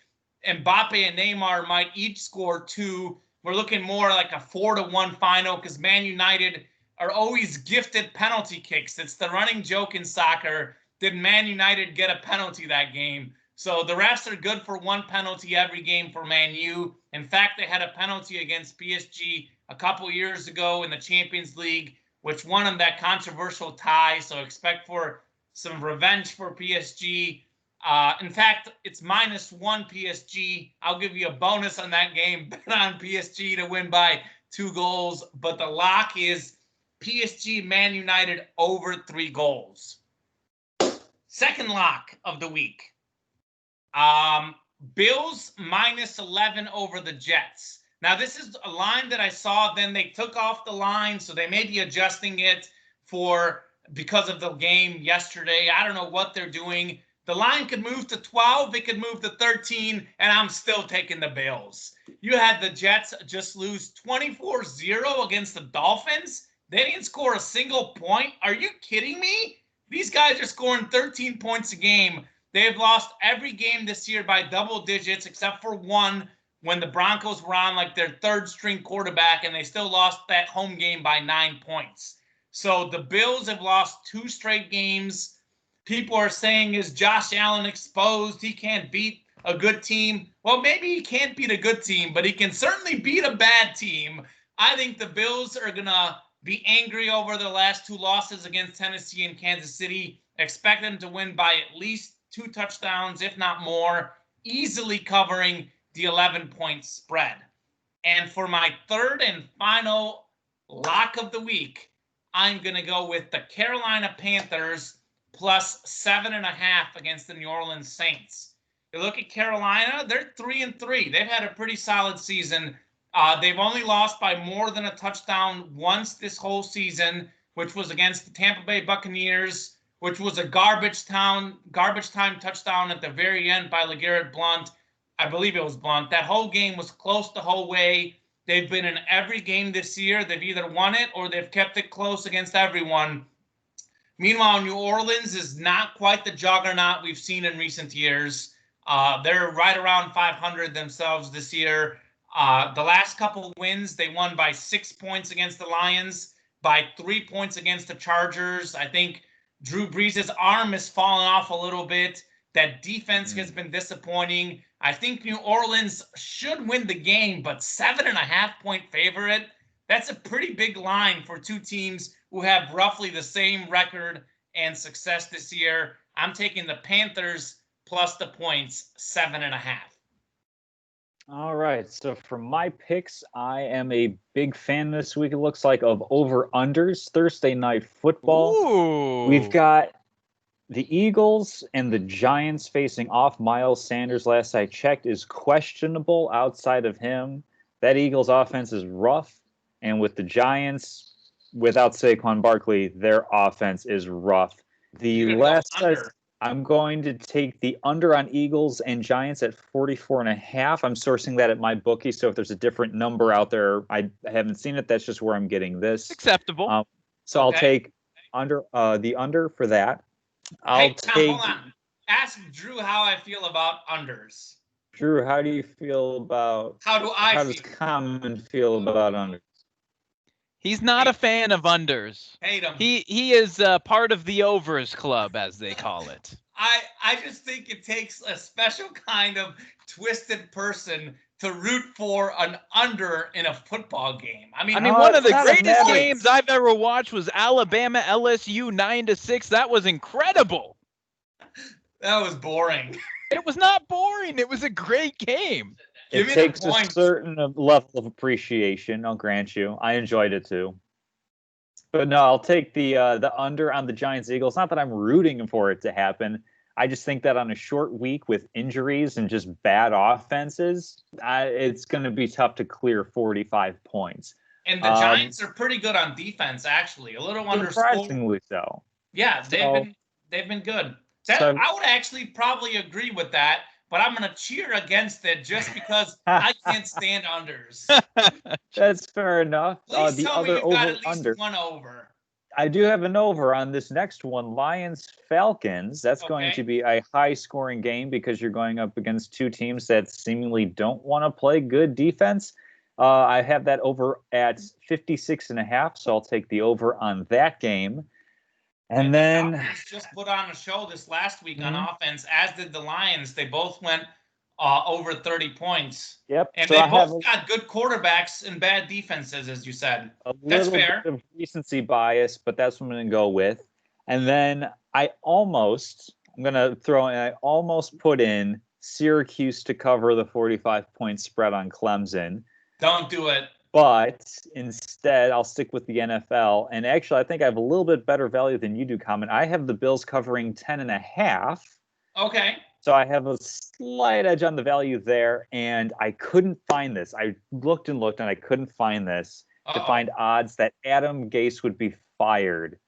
Mbappe and Neymar might each score 2. We're looking more like a 4-1 final because Man United are always gifted penalty kicks. It's the running joke in soccer. Did Man United get a penalty that game? So the refs are good for one penalty every game for Man U. In fact, they had a penalty against PSG a couple years ago in the Champions League, which won them that controversial tie. So expect for some revenge for PSG. In fact, it's -1 PSG. I'll give you a bonus on that game. Bet on PSG to win by 2 goals. But the lock is PSG Man United over 3 goals. Second lock of the week. Bills -11 over the Jets. Now, this is a line that I saw. Then they took off the line, so they may be adjusting it because of the game yesterday. I don't know what they're doing. The line could move to 12. It could move to 13, and I'm still taking the Bills. You had the Jets just lose 24-0 against the Dolphins. They didn't score a single point. Are you kidding me? These guys are scoring 13 points a game. They've lost every game this year by double digits except for one when the Broncos were on like their third string quarterback, and they still lost that home game by 9 points. So the Bills have lost 2 straight games. People are saying, is Josh Allen exposed? He can't beat a good team. Well, maybe he can't beat a good team, but he can certainly beat a bad team. I think the Bills are going to be angry over their last 2 losses against Tennessee and Kansas City. Expect them to win by at least 2 touchdowns, if not more, easily covering the 11-point spread. And for my third and final lock of the week, I'm going to go with the Carolina Panthers plus 7.5 against the New Orleans Saints. You look at Carolina, they're 3-3. They've had a pretty solid season. They've only lost by more than a touchdown once this whole season, which was against the Tampa Bay Buccaneers, which was a garbage time touchdown at the very end by LeGarrette Blount. I believe it was Blount. That whole game was close the whole way. They've been in every game this year. They've either won it or they've kept it close against everyone. Meanwhile, New Orleans is not quite the juggernaut we've seen in recent years. They're right around 500 themselves this year. The last couple wins, they won by 6 points against the Lions, by 3 points against the Chargers. I think Drew Brees' arm has fallen off a little bit. That defense has been disappointing. I think New Orleans should win the game, but 7.5-point favorite, that's a pretty big line for 2 teams who have roughly the same record and success this year. I'm taking the Panthers plus the points, 7.5. All right. So for my picks, I am a big fan this week, it looks like, of over-unders, Thursday night football. Ooh. We've got the Eagles and the Giants facing off. Miles Sanders, last I checked, is questionable. Outside of him, that Eagles offense is rough. And with the Giants, without Saquon Barkley, their offense is rough. I'm going to take the under on Eagles and Giants at 44.5. I'm sourcing that at my bookie, so if there's a different number out there, I haven't seen it. That's just where I'm getting this. Acceptable. So I'll take the under for that. Hold on. Ask Drew how I feel about unders. Drew, how do you feel about? How does Common feel about unders? He's not a fan of unders. Hate him. He is part of the overs club, as they call it. I just think it takes a special kind of twisted person to root for an under in a football game. I mean, one of the greatest games I've ever watched was Alabama LSU 9-6. That was incredible. That was boring. It was not boring. It was a great game. It takes a certain level of appreciation, I'll grant you. I enjoyed it too. But no, I'll take the under on the Giants-Eagles. Not that I'm rooting for it to happen. I just think that on a short week with injuries and just bad offenses, it's going to be tough to clear 45 points. And the Giants are pretty good on defense, actually. A little surprisingly so. Yeah, they've been good. I would actually probably agree with that, but I'm going to cheer against it just because I can't stand unders. That's fair enough. Please the tell other me you've got at least under. one over. I do have an over on this next one, Lions-Falcons. That's going to be a high-scoring game because you're going up against 2 teams that seemingly don't want to play good defense. I have that over at 56.5, so I'll take the over on that game. And the then Falcons just put on a show this last week on Mhm. offense, as did the Lions. They both went over 30 points. Yep. And so they I have both got good quarterbacks and bad defenses, as you said. a That's little fair. bit of recency bias, but that's what I'm going to go with. And then I'm going to throw in, I almost put in Syracuse to cover the 45-point spread on Clemson. Don't do it. But instead, I'll stick with the NFL. And actually, I think I have a little bit better value than you do, Comment. I have the Bills covering 10.5. Okay. So I have a slight edge on the value there. And I couldn't find this. I looked and looked, and I couldn't find this to find odds that Adam Gase would be fired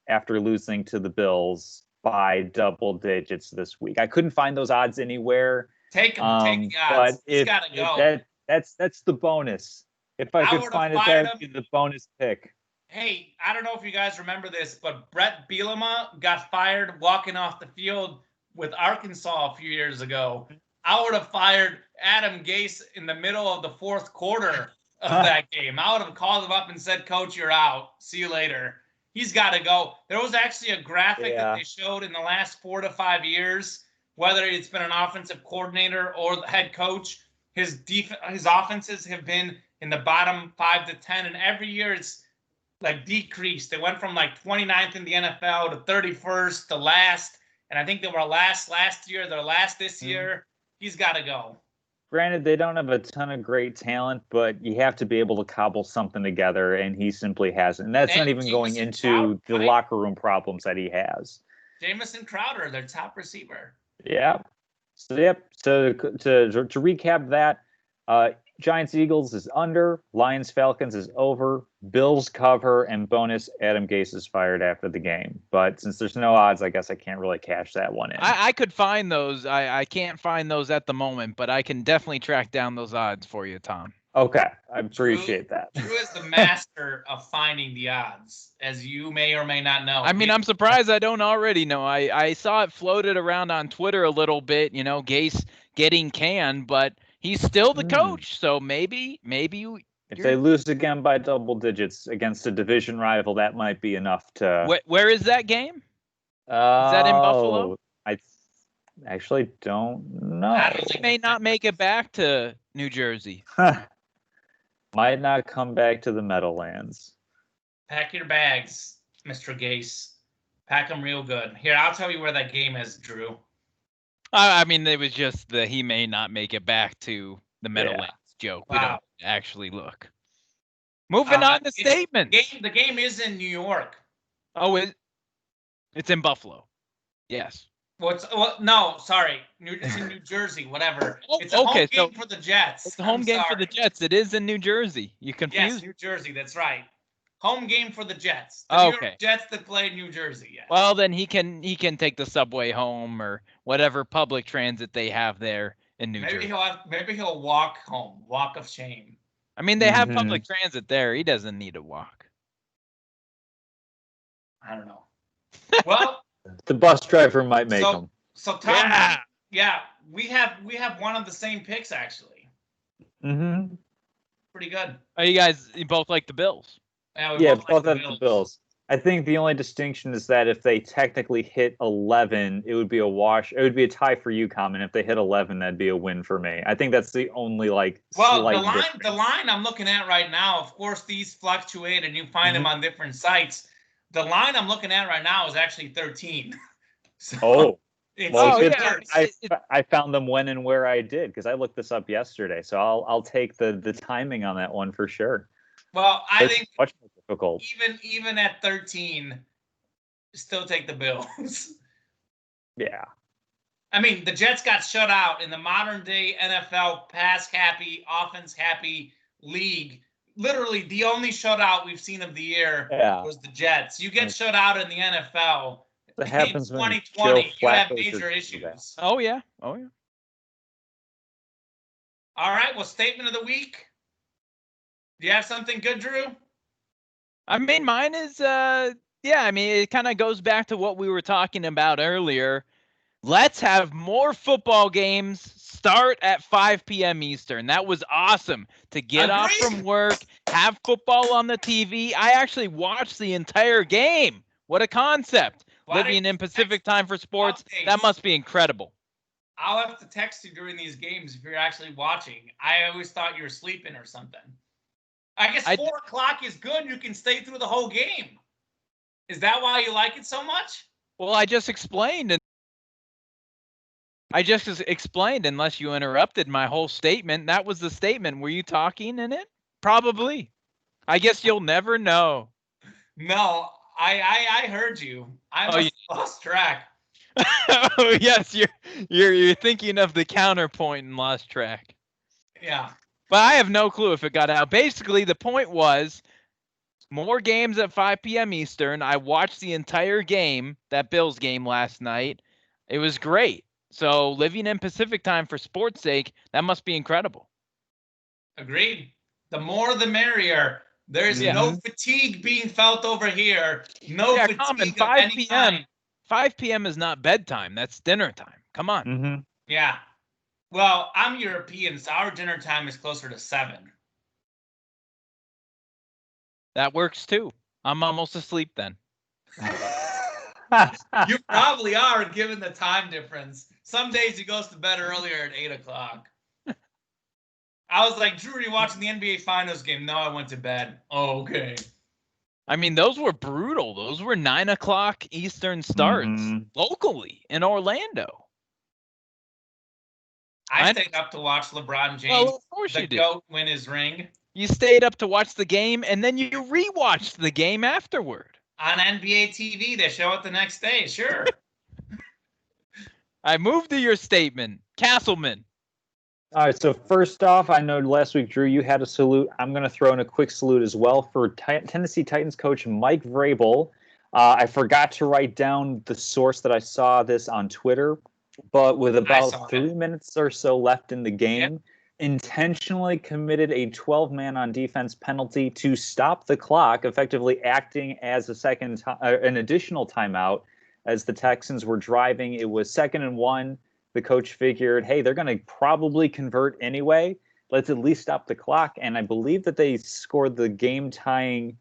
after losing to the Bills by double digits this week. I couldn't find those odds anywhere. Take them. Take the odds. But It's if got to go. that's the bonus. If I could find it, that would be the bonus pick. Hey, I don't know if you guys remember this, but Brett Bielema got fired walking off the field with Arkansas a few years ago. I would have fired Adam Gase in the middle of the fourth quarter of that game. I would have called him up and said, "Coach, you're out. See you later." He's got to go. There was actually a graphic that they showed in the last 4 to 5 years, whether it's been an offensive coordinator or the head coach, his offenses have been in the bottom 5 to 10, and every year it's like decreased. They went from like 29th in the NFL to 31st to last, and I think they were last year. They're last this year. He's got to go. Granted, they don't have a ton of great talent, but you have to be able to cobble something together, and he simply hasn't. And that's not even going into the locker room problems that he has. Jamison Crowder, their top receiver. Yeah. So to recap that, Giants Eagles is under, Lions Falcons is over, Bills cover, and bonus Adam Gase is fired after the game. But since there's no odds, I guess I can't really cash that one in. I could find those. I can't find those at the moment, but I can definitely track down those odds for you, Tom. Okay, I appreciate that. Drew is the master of finding the odds, as you may or may not know. I mean, I'm surprised I don't already know. I saw it floated around on Twitter a little bit, Gase getting canned, but he's still the coach, so maybe if they lose again by double digits against a division rival, that might be enough to. Where is that game? Is that in Buffalo? I actually don't know. He may not make it back to New Jersey. Might not come back to the Meadowlands. Pack your bags, Mr. Gase. Pack them real good. Here, I'll tell you where that game is, Drew. I mean, it was just the he may not make it back to the Meadowlands joke. Wow. We don't actually look. Moving on to statement. The game is in New York. Oh, it's in Buffalo. Yes. No, sorry. It's in New Jersey, whatever. It's a home game for the Jets. It's a home game for the Jets. It is in New Jersey. You confused? Yes, New Jersey. That's right. Home game for the Jets. The New York Jets that play in New Jersey. Yes. Well, then he can take the subway home or whatever public transit they have there in New Jersey. Maybe he'll walk home. Walk of shame. I mean, they have public transit there. He doesn't need to walk. I don't know. Well. The bus driver might make them. So Tom, we have one of the same picks actually. Mm-hmm. Pretty good. Oh, you both like the Bills? Yeah, both like the Bills. I think the only distinction is that if they technically hit 11, it would be a wash. It would be a tie for you, Common. If they hit 11, that'd be a win for me. I think that's the only the line I'm looking at right now. Of course, these fluctuate, and you find them on different sites. The line I'm looking at right now is actually 13. So I found them when and where I did because I looked this up yesterday. So I'll take the timing on that one for sure. Well, I think much more difficult. Even at 13, still take the Bills. Yeah. I mean, the Jets got shut out in the modern day NFL pass happy, offense happy league. Literally, the only shutout we've seen of the year was the Jets. You get shut out in the NFL. That happens in 2020. You have major issues. Oh yeah. All right. Well, statement of the week. Do you have something good, Drew? I mean, mine is it kind of goes back to what we were talking about earlier. Let's have more football games start at 5 p.m. Eastern. That was awesome to get off from work, have football on the TV. I actually watched the entire game. What a concept. Living in Pacific time for sports, that must be incredible. I'll have to text you during these games if you're actually watching. I always thought you were sleeping or something. I guess 4 o'clock is good. You can stay through the whole game. Is that why you like it so much? Well, I just explained. Unless you interrupted my whole statement. That was the statement. Were you talking in it? Probably. I guess you'll never know. No, I heard you. I lost track. Oh yes, you're thinking of the counterpoint and lost track. Yeah. But I have no clue if it got out. Basically, the point was more games at 5 p.m. Eastern. I watched the entire game, that Bills game last night. It was great. So living in Pacific time for sports sake, that must be incredible. Agreed. The more the merrier. There's no fatigue being felt over here. No fatigue Common, of any kind. 5 p.m. is not bedtime. That's dinner time. Come on. Mm-hmm. Yeah. Well, I'm European, so our dinner time is closer to 7. That works too. I'm almost asleep then. You probably are, given the time difference. Some days he goes to bed earlier at 8 o'clock. I was like, Drew, are you watching the NBA Finals game? No, I went to bed. Oh, okay. I mean, those were brutal. Those were 9 o'clock Eastern starts locally in Orlando. I stayed up to watch LeBron James, well, of course the GOAT, win his ring. You stayed up to watch the game, and then you rewatched the game afterward. On NBA TV, they show it the next day, sure. I moved to your statement. Castleman. All right, so first off, I know last week, Drew, you had a salute. I'm going to throw in a quick salute as well for Tennessee Titans coach Mike Vrabel. I forgot to write down the source that I saw this on Twitter, but with about 3 minutes or so left in the game, intentionally committed a 12-man on defense penalty to stop the clock, effectively acting as an additional timeout as the Texans were driving. It was 2nd and 1. The coach figured, hey, they're going to probably convert anyway. Let's at least stop the clock. And I believe that they scored the game-tying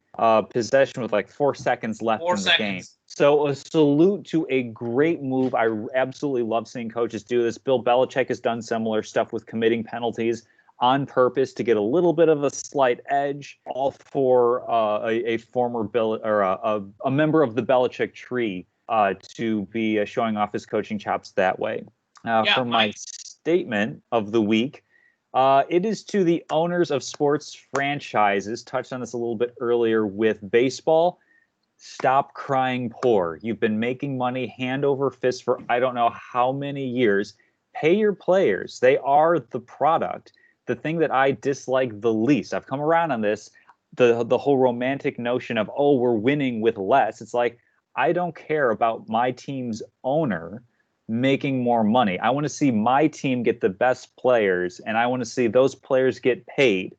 possession with like 4 seconds left in the game. So a salute to a great move. I absolutely love seeing coaches do this. Bill Belichick has done similar stuff with committing penalties on purpose to get a little bit of a slight edge, all for a former Bill or a member of the Belichick tree to be showing off his coaching chops that way. For my statement of the week, it is to the owners of sports franchises. Touched on this a little bit earlier with baseball. Stop crying poor. You've been making money hand over fist for I don't know how many years. Pay your players. They are the product. The thing that I dislike the least, I've come around on this, the whole romantic notion of, oh, we're winning with less. It's like, I don't care about my team's owner making more money. I want to see my team get the best players, and I want to see those players get paid.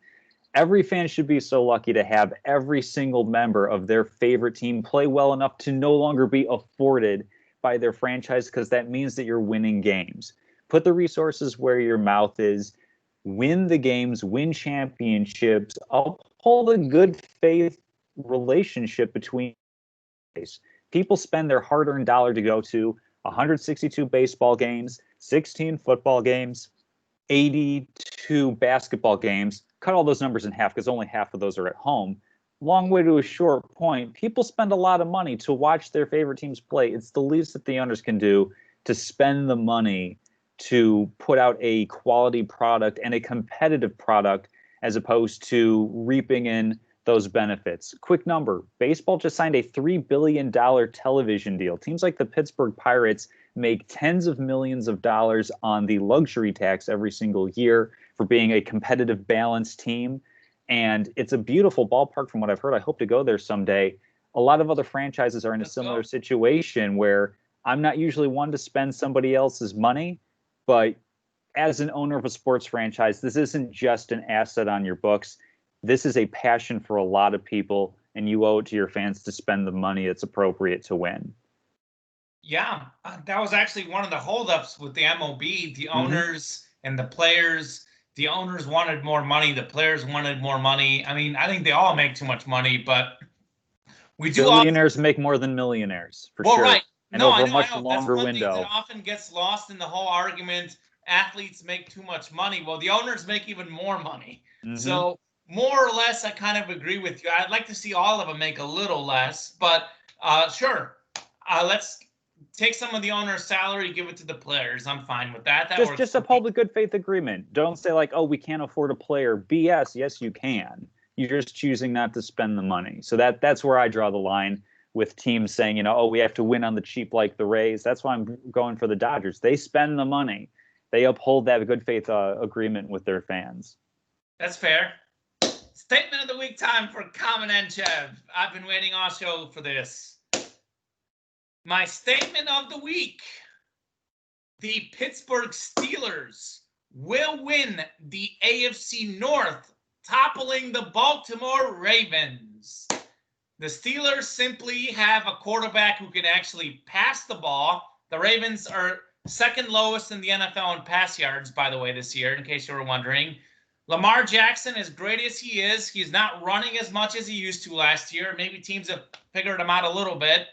Every fan should be so lucky to have every single member of their favorite team play well enough to no longer be afforded by their franchise, because that means that you're winning games. Put the resources where your mouth is. Win the games, win championships, uphold a good faith relationship between people. Spend their hard-earned dollar to go to 162 baseball games, 16 football games, 82 basketball games. Cut all those numbers in half because only half of those are at home. Long way to a short point. People spend a lot of money to watch their favorite teams play. It's the least that the owners can do to spend the money to put out a quality product and a competitive product as opposed to reaping in those benefits. Quick number, baseball just signed a $3 billion television deal. Teams like the Pittsburgh Pirates make tens of millions of dollars on the luxury tax every single year for being a competitive, balanced team. And it's a beautiful ballpark from what I've heard. I hope to go there someday. A lot of other franchises are in a similar situation where I'm not usually one to spend somebody else's money, but as an owner of a sports franchise, this isn't just an asset on your books. This is a passion for a lot of people, and you owe it to your fans to spend the money that's appropriate to win. Yeah, that was actually one of the holdups with the MLB. The owners and the owners wanted more money, the players wanted more money. I mean, I think they all make too much money, but we do billionaires make more than millionaires, for well, sure. right. And No, over I a know. much That's longer one thing window. that often gets lost in the whole argument. Athletes make too much money. Well, the owners make even more money. Mhm. So more or less, I kind of agree with you. I'd like to see all of them make a little less, but sure. Let's take some of the owner's salary, give it to the players. I'm fine with that. That works Just a for me. public good faith agreement. Don't say like, oh, we can't afford a player. BS. Yes, you can. You're just choosing not to spend the money. So that's where I draw the line with teams saying, you know, oh, we have to win on the cheap like the Rays. That's why I'm going for the Dodgers. They spend the money. They uphold that good faith agreement with their fans. That's fair. Statement of the week time for Kamenev. I've been waiting all show for this. My statement of the week. The Pittsburgh Steelers will win the AFC North, toppling the Baltimore Ravens. The Steelers simply have a quarterback who can actually pass the ball. The Ravens are second lowest in the NFL in pass yards, by the way, this year, in case you were wondering. Lamar Jackson, as great as he is, he's not running as much as he used to last year. Maybe teams have figured him out a little bit.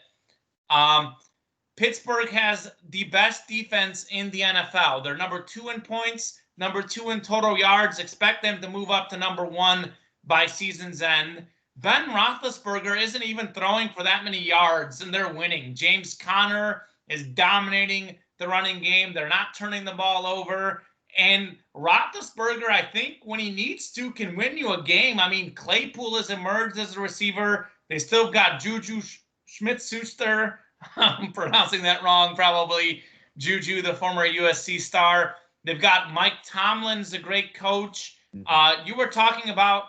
Pittsburgh has the best defense in the NFL. They're number 2 in points, number 2 in total yards. Expect them to move up to number 1 by season's end. Ben Roethlisberger isn't even throwing for that many yards, and they're winning. James Conner is dominating the running game. They're not turning the ball over. And Roethlisberger, I think, when he needs to, can win you a game. I mean, Claypool has emerged as a receiver. They still got Juju Smith-Schuster. I'm pronouncing that wrong, probably. Juju, the former USC star. They've got Mike Tomlin's a great coach. You were talking about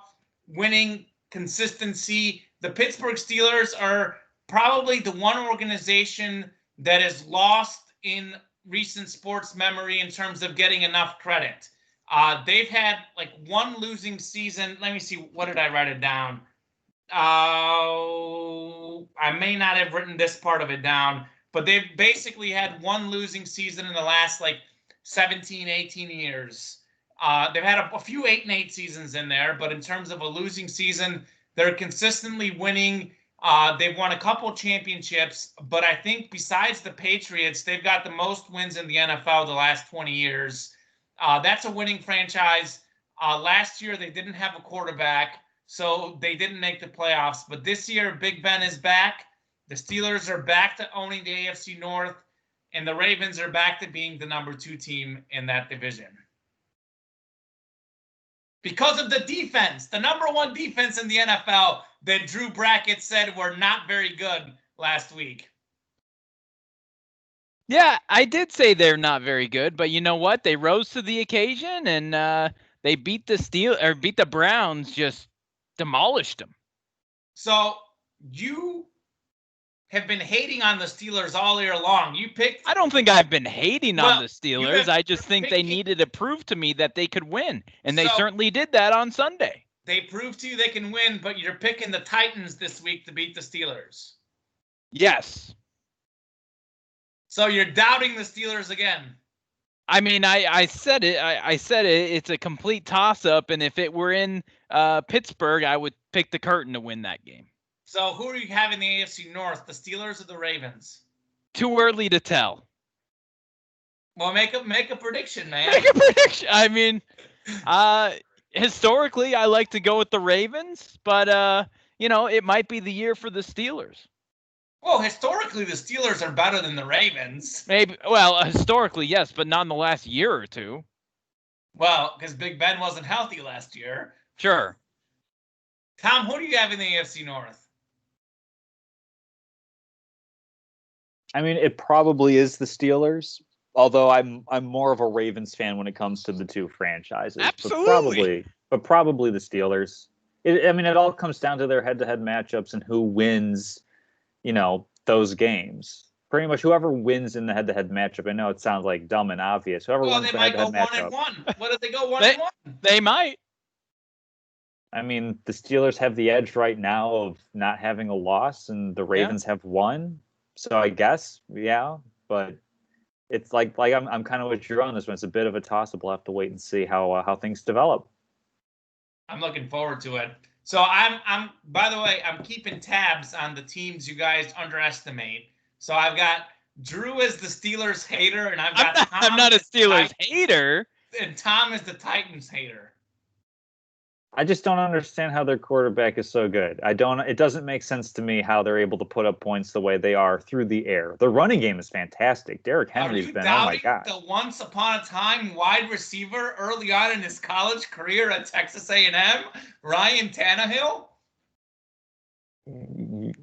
winning consistency. The Pittsburgh Steelers are probably the one organization that is lost in recent sports memory in terms of getting enough credit. They've had like one losing season. Let me see. What did I write it down? I may not have written this part of it down, but they've basically had one losing season in the last like 17, 18 years. They've had a few 8-8 seasons in there, but in terms of a losing season, they're consistently winning. They've won a couple championships, but I think besides the Patriots, they've got the most wins in the NFL the last 20 years. That's a winning franchise. Last year, they didn't have a quarterback, so they didn't make the playoffs. But this year, Big Ben is back. The Steelers are back to owning the AFC North, and the Ravens are back to being the number 2 team in that division. Because of the defense, the number 1 defense in the NFL that Drew Brackett said were not very good last week. Yeah, I did say they're not very good, but you know what? They rose to the occasion and they beat the Browns, just demolished them. So you have been hating on the Steelers all year long. I don't think I've been hating on the Steelers. I just think they picking- needed to prove to me that they could win, and they So- certainly did that on Sunday. They proved to you they can win, but you're picking the Titans this week to beat the Steelers. Yes. So you're doubting the Steelers again. I mean, I said it. I said it. It's a complete toss-up, and if it were in Pittsburgh, I would pick the Curtain to win that game. So who are you having in the AFC North, the Steelers or the Ravens? Too early to tell. Well, make a prediction, man. Make a prediction. I mean, historically, I like to go with the Ravens, but it might be the year for the Steelers. Well, historically, the Steelers are better than the Ravens. Maybe. Well, historically, yes, but not in the last year or two. Well, because Big Ben wasn't healthy last year. Sure. Tom, who do you have in the AFC North? I mean, it probably is the Steelers, although I'm more of a Ravens fan when it comes to the two franchises. Absolutely. But probably the Steelers. It all comes down to their head-to-head matchups and who wins, those games. Pretty much whoever wins in the head-to-head matchup. I know it sounds like dumb and obvious. Whoever wins they the might go head-to-head 1-1. What if they go 1-1? They might. I mean, the Steelers have the edge right now of not having a loss, and the Ravens have one. So I guess, yeah, but it's like I'm kind of with you on this one. It's a bit of a toss up. We'll have to wait and see how things develop. I'm looking forward to it. So I'm by the way, I'm keeping tabs on the teams you guys underestimate. So I've got Drew as the Steelers hater, and I'm not a Steelers hater. And Tom is the Titans hater. I just don't understand how their quarterback is so good. It doesn't make sense to me how they're able to put up points the way they are through the air. The running game is fantastic. Derrick Henry's been, oh my God. The once upon a time wide receiver early on in his college career at Texas A&M, Ryan Tannehill?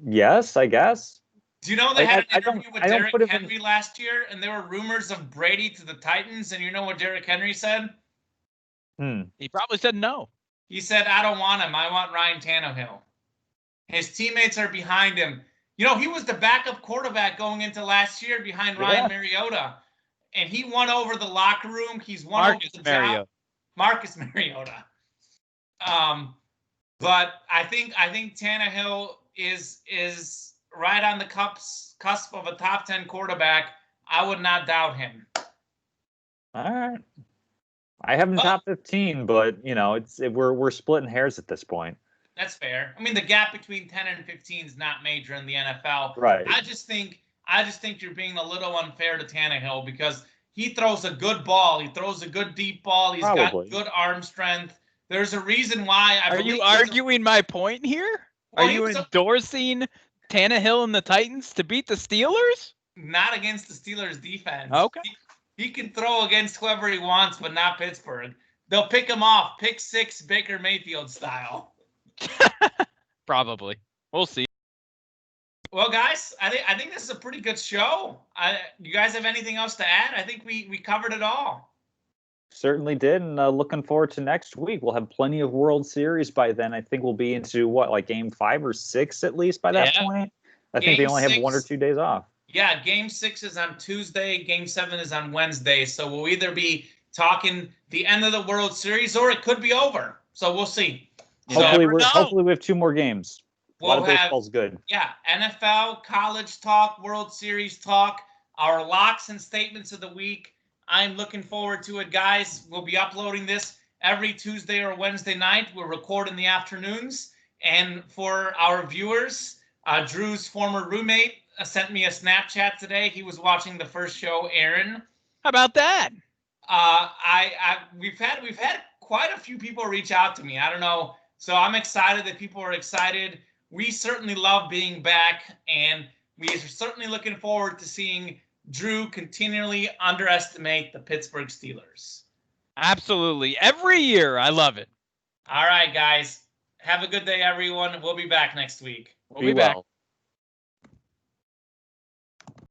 Yes, I guess. Do you know they had an interview with Derrick Henry last year, and there were rumors of Brady to the Titans, and you know what Derrick Henry said? He probably said no. He said, I don't want him. I want Ryan Tannehill. His teammates are behind him. You know, he was the backup quarterback going into last year behind Ryan Mariota. And he won over the locker room. He's won over the job. Marcus Mariota. But I think Tannehill is right on the cusp of a top 10 quarterback. I would not doubt him. All right. I have him top 15, but we're splitting hairs at this point. That's fair. I mean, the gap between 10 and 15 is not major in the NFL. Right. I just think you're being a little unfair to Tannehill because he throws a good ball. He throws a good deep ball. He's got good arm strength. There's a reason why. Are you arguing my point here? Are you endorsing Tannehill and the Titans to beat the Steelers? Not against the Steelers defense. Okay. He can throw against whoever he wants, but not Pittsburgh. They'll pick him off, pick six, Baker Mayfield style. Probably. We'll see. Well, guys, I think this is a pretty good show. You guys have anything else to add? I think we covered it all. Certainly did, and looking forward to next week. We'll have plenty of World Series by then. I think we'll be into game 5 or 6 at least by that point. I think they only have 1 or 2 days off. Yeah, game 6 is on Tuesday. Game 7 is on Wednesday. So we'll either be talking the end of the World Series or it could be over. So we'll see. Hopefully we have 2 more games. A lot of baseball's good. Yeah, NFL, college talk, World Series talk, our locks and statements of the week. I'm looking forward to it, guys. We'll be uploading this every Tuesday or Wednesday night. We'll record in the afternoons. And for our viewers, Drew's former roommate sent me a Snapchat today. He was watching the first show, Aaron. How about that? We've had quite a few people reach out to me. I don't know. So I'm excited that people are excited. We certainly love being back, and we are certainly looking forward to seeing Drew continually underestimate the Pittsburgh Steelers. Absolutely. Every year. I love it. All right, guys. Have a good day, everyone. We'll be back next week. We'll be back.